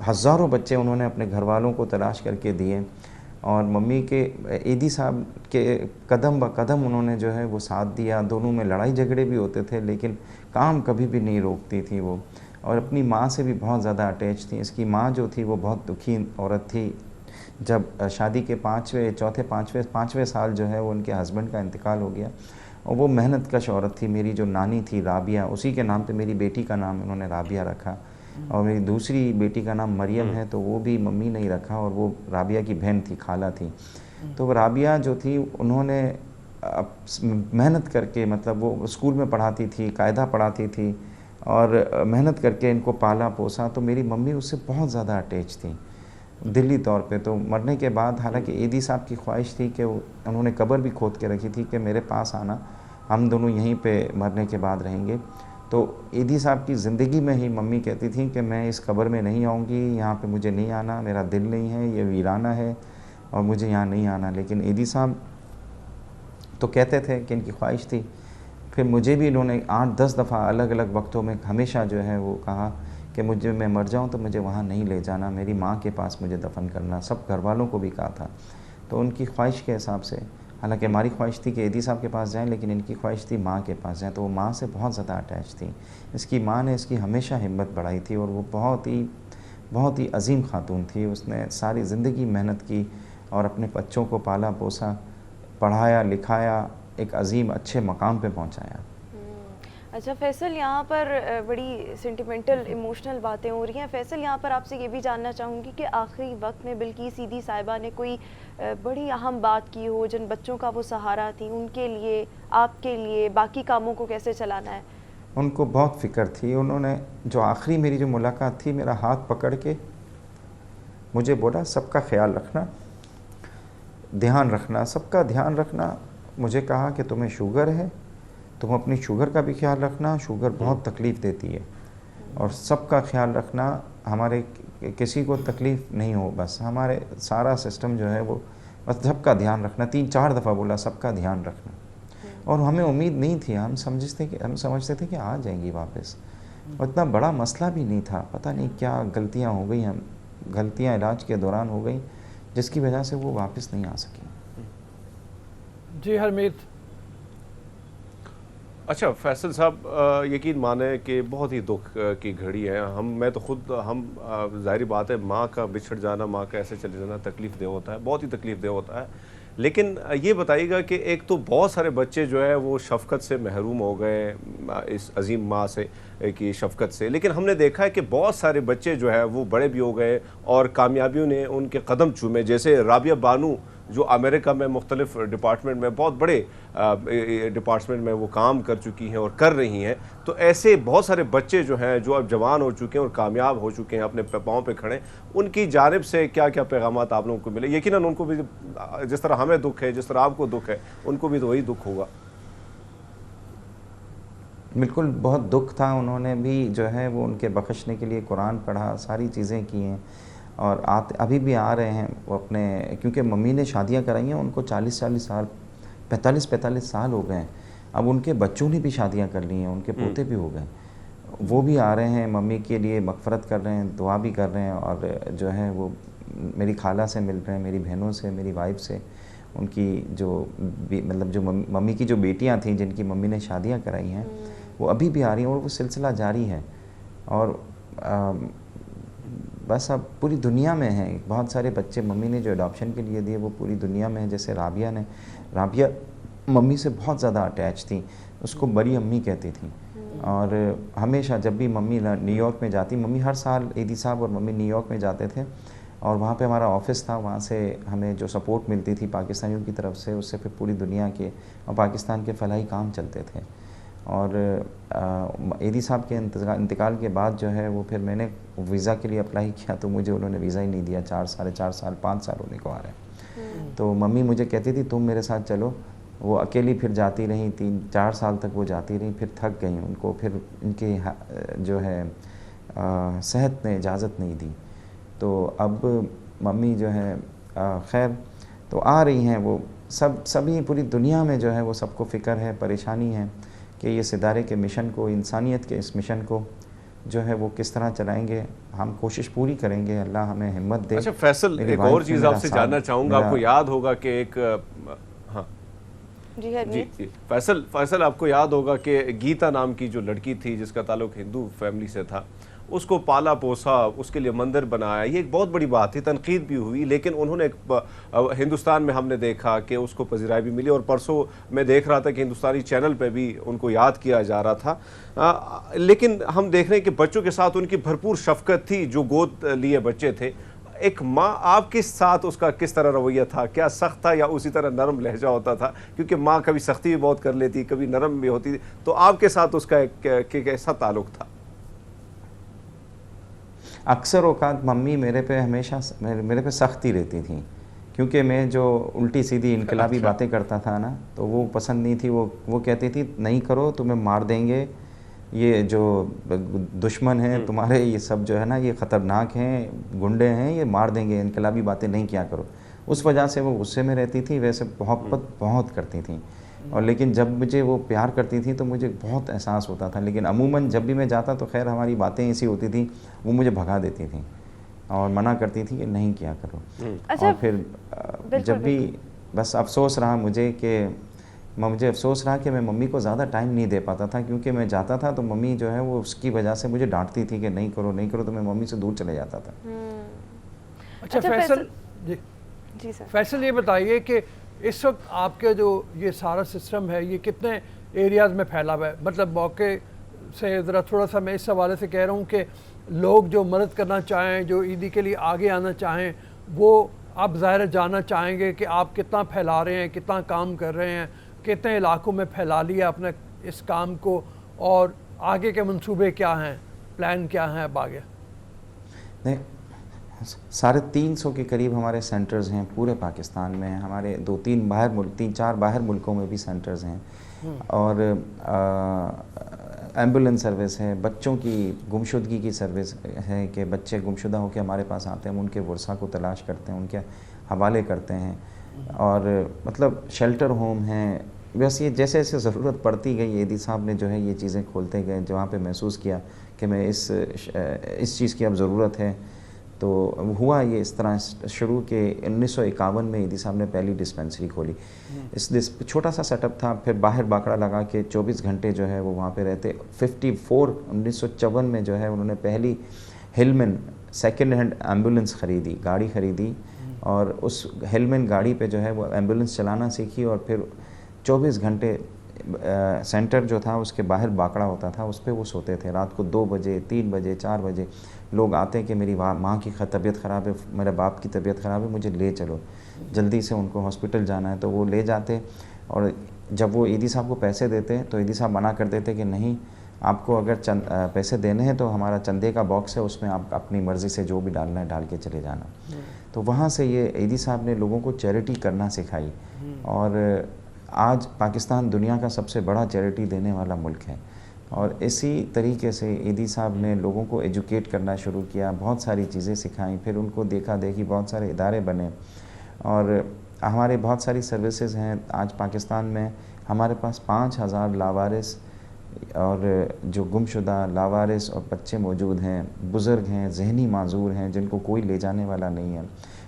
हज़ारों बच्चे उन्होंने अपने घर वालों को तलाश करके दिए। और मम्मी के ईदी साहब के कदम ब कदम उन्होंने जो है वो साथ दिया। दोनों में लड़ाई झगड़े भी होते थे, लेकिन काम कभी भी नहीं रोकती थी वो। और अपनी माँ से भी बहुत ज़्यादा अटैच थी। इसकी माँ जो थी वो बहुत दुखी औरत थी। जब शादी के पाँचवें साल जो है वो उनके हस्बैंड का इंतकाल हो गया। और वो मेहनत कश औरत थी। मेरी जो नानी थी राबिया, उसी के नाम पे मेरी बेटी का नाम उन्होंने राबिया रखा। और मेरी दूसरी बेटी का नाम मरियम है, तो वो भी मम्मी नहीं रखा, और वो राबिया की बहन थी, खाला थी। तो वो राबिया जो थी उन्होंने मेहनत करके, मतलब वो स्कूल में पढ़ाती थी, कायदा पढ़ाती थी और मेहनत करके इनको पाला पोसा। तो मेरी मम्मी उससे बहुत ज़्यादा अटैच थी दिली तौर पे। तो मरने के बाद हालांकि ईदी साहब की ख्वाहिश थी कि उन्होंने कब्र भी खोद के रखी थी कि मेरे पास आना, हम दोनों यहीं पे मरने के बाद रहेंगे। तो ईदी साहब की ज़िंदगी में ही मम्मी कहती थी कि मैं इस कब्र में नहीं आऊँगी, यहाँ पे मुझे नहीं आना, मेरा दिल नहीं है, ये वीराना है और मुझे यहाँ नहीं आना। लेकिन ईदी साहब तो कहते थे कि इनकी ख्वाहिश थी। फिर मुझे भी इन्होंने 8-10 दफ़ा अलग अलग वक्तों में हमेशा जो है वो कहा कि मैं मर जाऊं तो मुझे वहाँ नहीं ले जाना, मेरी माँ के पास मुझे दफन करना। सब घर वालों को भी कहा था। तो उनकी ख्वाहिश के हिसाब से, हालांकि हमारी ख्वाहिश थी कि ईदी साहब के पास जाएं, लेकिन इनकी ख्वाहिश थी माँ के पास जाएं। तो वो माँ से बहुत ज़्यादा अटैच थी। इसकी माँ ने इसकी हमेशा हिम्मत बढ़ाई थी और वो बहुत ही अजीम खातून थी। उसने सारी ज़िंदगी मेहनत की और अपने बच्चों को पाला पोसा, पढ़ाया लिखाया, एक अजीम अच्छे मकाम पे पहुँचाया। अच्छा फैसल, यहाँ पर बड़ी सेंटिमेंटल इमोशनल बातें हो रही हैं। फैसल, यहाँ पर आपसे ये भी जानना चाहूँगी कि आखिरी वक्त में बिल्किस ईदी साहिबा ने कोई बड़ी अहम बात की हो, जिन बच्चों का वो सहारा थी, उनके लिए, आपके लिए, बाकी कामों को कैसे चलाना है? उनको बहुत फ़िक्र थी। उन्होंने जो आखिरी मेरी जो मुलाकात थी, मेरा हाथ पकड़ के मुझे बोला, सबका ख्याल रखना, ध्यान रखना, सबका ध्यान रखना। मुझे कहा कि तुम्हें शुगर है, तुम अपनी शुगर का भी ख्याल रखना, शुगर बहुत तकलीफ़ देती है, और सबका ख्याल रखना, हमारे किसी को तकलीफ़ नहीं हो, बस हमारे सारा सिस्टम जो है वो, बस सबका ध्यान रखना। 3-4 दफ़ा बोला, सबका ध्यान रखना। और हमें उम्मीद नहीं थी, हम समझते थे कि आ जाएंगी वापस। और इतना बड़ा मसला भी नहीं था, पता नहीं क्या गलतियाँ हो गई, हम गलतियाँ इलाज के दौरान हो गई, जिसकी वजह से वो वापस नहीं आ सकी। जी हरमीत। अच्छा फैसल साहब, यकीन माने कि बहुत ही दुख की घड़ी है। मैं तो खुद जाहिर बात है, माँ का बिछड़ जाना, माँ का ऐसे चले जाना तकलीफ़ दे होता है, बहुत ही तकलीफ़ दे होता है। लेकिन ये बताइएगा कि एक तो बहुत सारे बच्चे जो है वो शफ़क़त से महरूम हो गए, इस अजीम माँ से की शफ़क़त से। लेकिन हमने देखा है कि बहुत सारे बच्चे जो है वो बड़े भी हो गए और कामयाबियों ने उनके कदम चूमे। जैसे राबिया बानू जो अमेरिका में मुख्तलिफ डिपार्टमेंट में बहुत बड़े डिपार्टमेंट में वो काम कर चुकी हैं और कर रही हैं। तो ऐसे बहुत सारे बच्चे जो हैं जो अब जवान हो चुके हैं और कामयाब हो चुके हैं, अपने पाँव पे खड़े, उनकी जानिब से क्या क्या पैगामात आप लोगों को मिले? यकीनन उनको भी जिस तरह हमें दुख है, जिस तरह आपको दुख है, उनको भी तो वही दुख होगा। बिल्कुल, बहुत दुख था। उन्होंने भी जो है वो उनके बख्शने के लिए कुरान पढ़ा, सारी चीज़ें की हैं और अभी भी आ रहे हैं वो अपने, क्योंकि मम्मी ने शादियां कराई हैं, उनको 40-40 साल 45-45 साल हो गए हैं। अब उनके बच्चों ने भी शादियां कर ली हैं, उनके पोते भी हो गए, वो भी आ रहे हैं, मम्मी के लिए मग़फ़िरत कर रहे हैं, दुआ भी कर रहे हैं और जो है वो मेरी खाला से मिल रहे हैं, मेरी बहनों से, मेरी वाइफ से, उनकी जो मतलब जो मम्मी की जो बेटियां थीं जिनकी मम्मी ने शादियां कराई हैं वो अभी भी आ रही हैं और वो सिलसिला जारी है। और बस अब पूरी दुनिया में हैं बहुत सारे बच्चे मम्मी ने जो अडॉप्शन के लिए दिए वो पूरी दुनिया में हैं। जैसे राबिया मम्मी से बहुत ज़्यादा अटैच थी, उसको बड़ी अम्मी कहती थी और हमेशा जब भी मम्मी न्यूयॉर्क में जाती, मम्मी हर साल ईदी साहब और मम्मी न्यूयॉर्क में जाते थे और वहाँ पे हमारा ऑफिस था, वहाँ से हमें जो सपोर्ट मिलती थी पाकिस्तानियों की तरफ से, उससे फिर पूरी दुनिया के और पाकिस्तान के फलाही काम चलते थे। और ईदी साहब के इंतकाल के बाद जो है वो फिर मैंने वीज़ा के लिए अप्लाई किया तो मुझे उन्होंने वीज़ा ही नहीं दिया, 4 साढ़े 4 साल 5 साल होने को आ रहे हैं। तो मम्मी मुझे कहती थी तुम मेरे साथ चलो, वो अकेली फिर जाती रही, 3-4 साल तक वो जाती रही, फिर थक गई, उनको फिर इनके जो है सेहत ने इजाज़त नहीं दी। तो अब मम्मी जो है खैर तो आ रही हैं, वो सभी पूरी दुनिया में जो है वो सबको फ़िक्र है, परेशानी है कि ये सिदारे के मिशन को, इंसानियत के इस मिशन को जो है वो किस तरह चलाएंगे। हम कोशिश पूरी करेंगे, अल्लाह हमें हिम्मत दे। अच्छा फैसल, एक और चीज़ आपसे जानना चाहूँगा, आपको याद होगा कि एक हाँ जी फैसल आपको याद होगा कि गीता नाम की जो लड़की थी जिसका ताल्लुक हिंदू फैमिली से था, उसको पाला पोसा, उसके लिए मंदिर बनाया, ये एक बहुत बड़ी बात थी, तनकीद भी हुई, लेकिन उन्होंने हिंदुस्तान में हमने देखा कि उसको पज़िराई भी मिली और परसों मैं देख रहा था कि हिंदुस्तानी चैनल पे भी उनको याद किया जा रहा था। लेकिन हम देख रहे हैं कि बच्चों के साथ उनकी भरपूर शफकत थी, जो गोद लिए बच्चे थे। एक माँ आपके साथ उसका किस तरह रवैया था? क्या सख्त था या उसी तरह नरम लहजा होता था? क्योंकि माँ कभी सख्ती भी बहुत कर लेती, कभी नरम भी होती, तो आपके साथ उसका एक कैसा ताल्लुक था? अक्सर औकात मम्मी मेरे पे हमेशा मेरे पे सख्ती रहती थी, क्योंकि मैं जो उल्टी सीधी इनकलाबी बातें करता था ना, तो वो पसंद नहीं थी। वो कहती थी नहीं करो, तुम्हें मार देंगे, ये जो दुश्मन हैं तुम्हारे, ये सब जो है ना ये ख़तरनाक हैं, गुंडे हैं, ये मार देंगे, इनकलाबी बातें नहीं किया करो। उस वजह से वो गुस्से में रहती थी, वैसे मोहब्बत बहुत करती थी। और लेकिन जब मुझे वो प्यार करती थी तो मुझे बहुत एहसास होता था, लेकिन अमूमन जब भी मैं जाता तो खैर हमारी बातें ऐसी होती थी, वो मुझे भगा देती थी और मना करती थी कि नहीं किया करो। अच्छा, और फिर जब भी बस अफसोस रहा मुझे कि मैं मम्मी को ज़्यादा टाइम नहीं दे पाता था, क्योंकि मैं जाता था तो मम्मी जो है वो उसकी वजह से मुझे डांटती थी कि नहीं करो, तो मैं मम्मी से दूर चले जाता था। अच्छा फैसल जी सर, फैसल ये बताइए कि इस वक्त आपके जो ये सारा सिस्टम है ये कितने एरियाज़ में फैला हुआ है? मतलब मौके से ज़रा थोड़ा सा मैं इस हवाले से कह रहा हूँ कि लोग जो मदद करना चाहें, जो ईदी के लिए आगे आना चाहें, वो आप ज़ाहिर जानना चाहेंगे कि आप कितना फैला रहे हैं, कितना काम कर रहे हैं, कितने इलाकों में फैला लिया अपने इस काम को, और आगे के मंसूबे क्या हैं, प्लान क्या हैं अब आगे? नहीं, 350 के करीब हमारे सेंटर्स हैं पूरे पाकिस्तान में। हमारे 3-4 बाहर मुल्कों में भी सेंटर्स हैं और एम्बुलेंस सर्विस है, बच्चों की गुमशुदगी की सर्विस है कि बच्चे गुमशुदा होकर हमारे पास आते हैं, हम उनके वर्सा को तलाश करते हैं, उनके हवाले करते हैं। और मतलब शेल्टर होम हैं। बस ये जैसे जैसे ज़रूरत पड़ती गई, ईदी साहब ने जो है ये चीज़ें खोलते गए, जहाँ पे महसूस किया कि मैं इस चीज़ की अब ज़रूरत है, तो हुआ ये इस तरह शुरू के 1951 में ईदी साहब ने पहली डिस्पेंसरी खोली। इस छोटा सा सेटअप था, फिर बाहर बाकड़ा लगा के 24 घंटे जो है वो वहाँ पे रहते। 1954 में जो है उन्होंने पहली हिलमैन सेकेंड हैंड एम्बुलेंस ख़रीदी, गाड़ी ख़रीदी, और उस हिलमैन गाड़ी पे जो है वो एम्बुलेंस चलाना सीखी और फिर 24 घंटे सेंटर जो था उसके बाहर बाकड़ा होता था, उस पर वो सोते थे। रात को 2 बजे, 3 बजे, 4 बजे लोग आते कि मेरी माँ की तबीयत ख़राब है, मेरे बाप की तबीयत ख़राब है, मुझे ले चलो, जल्दी से उनको हॉस्पिटल जाना है। तो वो ले जाते, और जब वो ईदी साहब को पैसे देते तो ईदी साहब मना कर देते कि नहीं, आपको अगर पैसे देने हैं तो हमारा चंदे का बॉक्स है, उसमें आप अपनी मर्ज़ी से जो भी डालना है डाल के चले जाना। तो वहाँ से ये ईदी साहब ने लोगों को चैरिटी करना सिखाई, और आज पाकिस्तान दुनिया का सबसे बड़ा चैरिटी देने वाला मुल्क है। और इसी तरीके से ईदी साहब ने लोगों को एजुकेट करना शुरू किया, बहुत सारी चीज़ें सिखाई, फिर उनको देखा देखी बहुत सारे इदारे बने, और हमारे बहुत सारी सर्विसेज हैं। आज पाकिस्तान में हमारे पास 5000 लावारिस और जो गुमशुदा लावारिस और बच्चे मौजूद हैं, बुज़ुर्ग हैं, ज़हनी माजूर हैं, जिनको कोई ले जाने वाला नहीं है।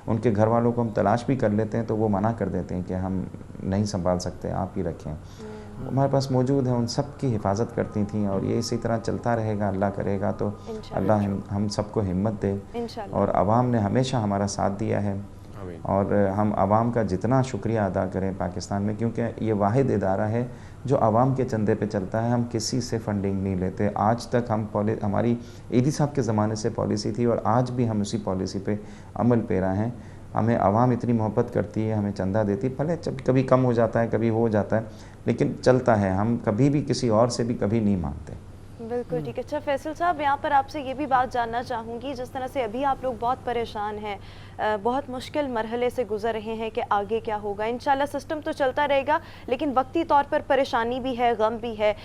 उनके घर वालों को हम तलाश भी कर लेते हैं तो वो मना कर देते हैं कि हम नहीं संभाल सकते, आप ही रखें। हमारे पास मौजूद है, उन सब की हिफाजत करती थी, और ये इसी तरह चलता रहेगा। अल्लाह करेगा तो अल्लाह हम सबको हिम्मत दे, और आवाम ने हमेशा हमारा साथ दिया है, और हम आवाम का जितना शुक्रिया अदा करें पाकिस्तान में, क्योंकि ये वाहिद इदारा है जो आवाम के चंदे पे चलता है। हम किसी से फंडिंग नहीं लेते। आज तक हमारी ईदी साहब के ज़माने से पॉलिसी थी, और आज भी हम उसी पॉलिसी पे अमल पेरा हैं। हमें आवाम इतनी मोहब्बत करती है, हमें चंदा देती है, भले कभी कम हो जाता है, कभी हो जाता है, लेकिन चलता है। हम कभी भी किसी और से भी कभी नहीं मांगते। बिल्कुल ठीक है। अच्छा फैसल साहब, यहाँ पर आपसे ये भी बात जानना चाहूँगी, जिस तरह से अभी आप लोग बहुत परेशान हैं, बहुत मुश्किल मरहले से गुजर रहे हैं कि आगे क्या होगा। इंशाल्लाह सिस्टम तो चलता रहेगा, लेकिन वक्ती तौर पर परेशानी भी है, गम भी है।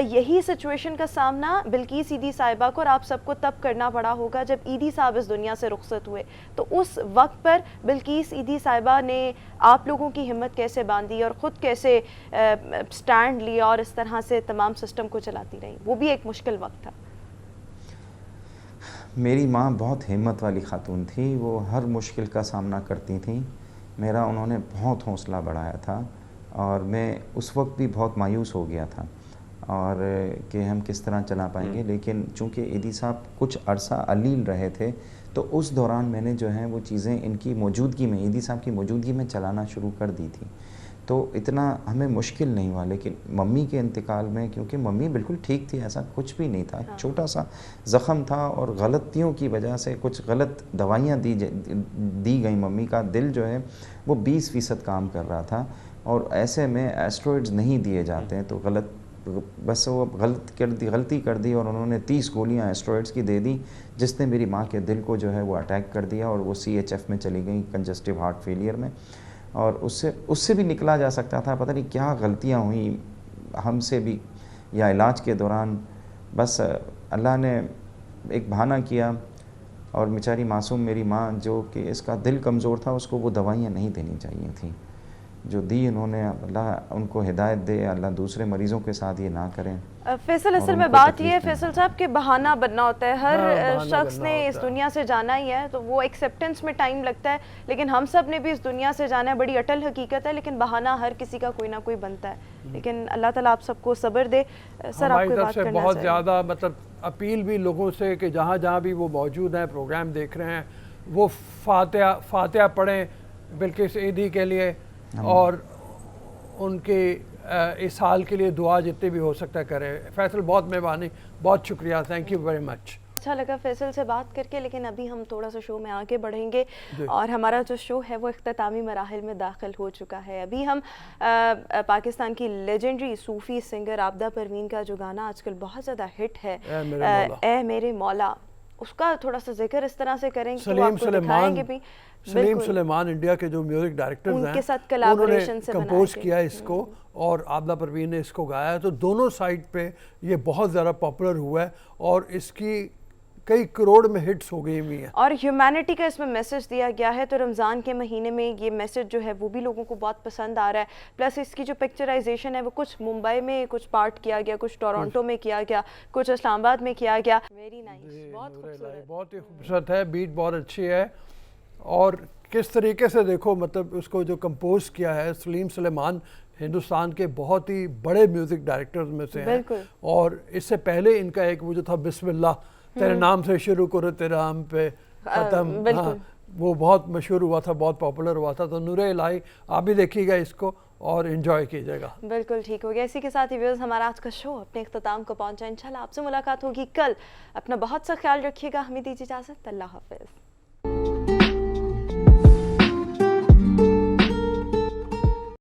यही सिचुएशन का सामना बिल्किस ईदी साहिबा को और आप सबको तब करना पड़ा होगा जब ईदी साहब इस दुनिया से रुखसत हुए। तो उस वक्त पर बिल्किस ईदी साहिबा ने आप लोगों की हिम्मत कैसे बांधी और ख़ुद कैसे स्टैंड लिया और इस तरह से तमाम सिस्टम को चलाती रही? वो भी एक मुश्किल वक्त था। मेरी माँ बहुत हिम्मत वाली ख़ातून थी, वो हर मुश्किल का सामना करती थी। मेरा उन्होंने बहुत हौसला बढ़ाया था, और मैं उस वक्त भी बहुत मायूस हो गया था और कि हम किस तरह चला पाएंगे। लेकिन चूँकि ईदी साहब कुछ अरसा अलील रहे थे, तो उस दौरान मैंने जो है वो चीज़ें इनकी मौजूदगी में, ईदी साहब की मौजूदगी में चलाना शुरू कर दी थी। तो इतना हमें मुश्किल नहीं हुआ। लेकिन मम्मी के इंतकाल में, क्योंकि मम्मी बिल्कुल ठीक थी, ऐसा कुछ भी नहीं था, छोटा सा ज़ख़म था और गलतियों की वजह से कुछ गलत दवाइयाँ दी गई। मम्मी का दिल जो है वो 20% काम कर रहा था, और ऐसे में एस्टेरॉइड्स नहीं दिए जाते हैं, तो बस वो गलती कर दी, और उन्होंने 30 गोलियाँ एस्टेरॉइड्स की दे दी, जिसने मेरी माँ के दिल को जो है वो अटैक कर दिया, और वो CHF में चली गई, कंजस्टिव हार्ट फेलियर में। और उससे भी निकला जा सकता था। पता नहीं क्या गलतियाँ हुई हमसे भी, या इलाज के दौरान बस अल्लाह ने एक बहाना किया, और बेचारी मासूम मेरी माँ, जो कि इसका दिल कमज़ोर था, उसको वो दवाइयाँ नहीं देनी चाहिए थी जो दी उन्होंने। अल्लाह उनको हिदायत दे, अल्लाह दूसरे मरीज़ों के साथ ये ना करें। फैसल, असल में बात ये है फैसल साहब कि बहाना बनना होता है। हर शख्स ने इस दुनिया से जाना ही है, तो वो एक्सेप्टेंस में टाइम लगता है, लेकिन हम सब ने भी इस दुनिया से जाना है, बड़ी अटल हकीकत है। लेकिन बहाना हर किसी का कोई ना कोई बनता है, लेकिन अल्लाह ताला आप सबको सब्र दे। सर, आपको बात करना बहुत ज़्यादा मतलब अपील भी लोगों से कि जहाँ जहाँ भी वो मौजूद हैं, प्रोग्राम देख रहे हैं, वो फातिहा पढ़ें बिल्किस ईदी के लिए, और उनके इस हाल के लिए दुआ जितनी भी हो सकता है करें। फैसल, बहुत मेहरबानी, बहुत शुक्रिया, थैंक यू वेरी मच। अच्छा लगा फैसल से बात करके, लेकिन अभी हम थोड़ा सा शो में आगे बढ़ेंगे, और हमारा जो शो है वो इख्तितामी मराहिल में दाखिल हो चुका है। अभी हम पाकिस्तान की लेजेंडरी सूफ़ी सिंगर आबदा परवीन का जो गाना आजकल बहुत ज़्यादा हिट है, ए मेरे मौला, उसका थोड़ा सा जिक्र इस तरह से करेंगे कि आपको दिखाएंगे भी। सलीम सुलेमान इंडिया के जो म्यूजिक डायरेक्टर्स हैं, उनके साथ कोलैबोरेशन से कंपोज किया इसको, और आबदा परवीन ने इसको गाया है। तो दोनों साइड पे ये बहुत ज़्यादा पॉपुलर हुआ है, और इसकी कई करोड़ में हिट्स हो गई हुई है, और ह्यूमैनिटी का इसमें मैसेज दिया गया है। तो रमज़ान के महीने में ये मैसेज जो है वो भी लोगों को बहुत पसंद आ रहा है। प्लस इसकी जो पिक्चराइजेशन है वो कुछ मुंबई में कुछ पार्ट किया गया, कुछ टोरंटो में किया गया, कुछ इस्लामाबाद में किया गया। वेरी नाइस, बहुत खूबसूरत, बहुत ही खूबसूरत है, बीट बहुत अच्छी है। और किस तरीके से देखो, मतलब उसको जो कंपोज किया है सलीम सुलेमान, हिंदुस्तान के बहुत ही बड़े म्यूज़िक डायरेक्टर्स में से हैं। और इससे पहले इनका एक वो जो था बिस्मिल्लाह, तेरे नाम से शुरू करो तेरा हम पे ख़त्म, हाँ, वो बहुत मशहूर हुआ था, बहुत पॉपुलर हुआ था। तो नूरे इलाही आप भी देखिएगा इसको और इन्जॉय कीजिएगा। बिल्कुल ठीक हो गया। इसी के साथ ही व्यूअर्स हमारा आज का शो अपने इख्तिताम को पहुंचा। इंशाल्लाह आपसे मुलाकात होगी कल। अपना बहुत सा ख्याल रखिएगा। हमें दीजिए इजाज़त। अल्लाह हाफ़िज़।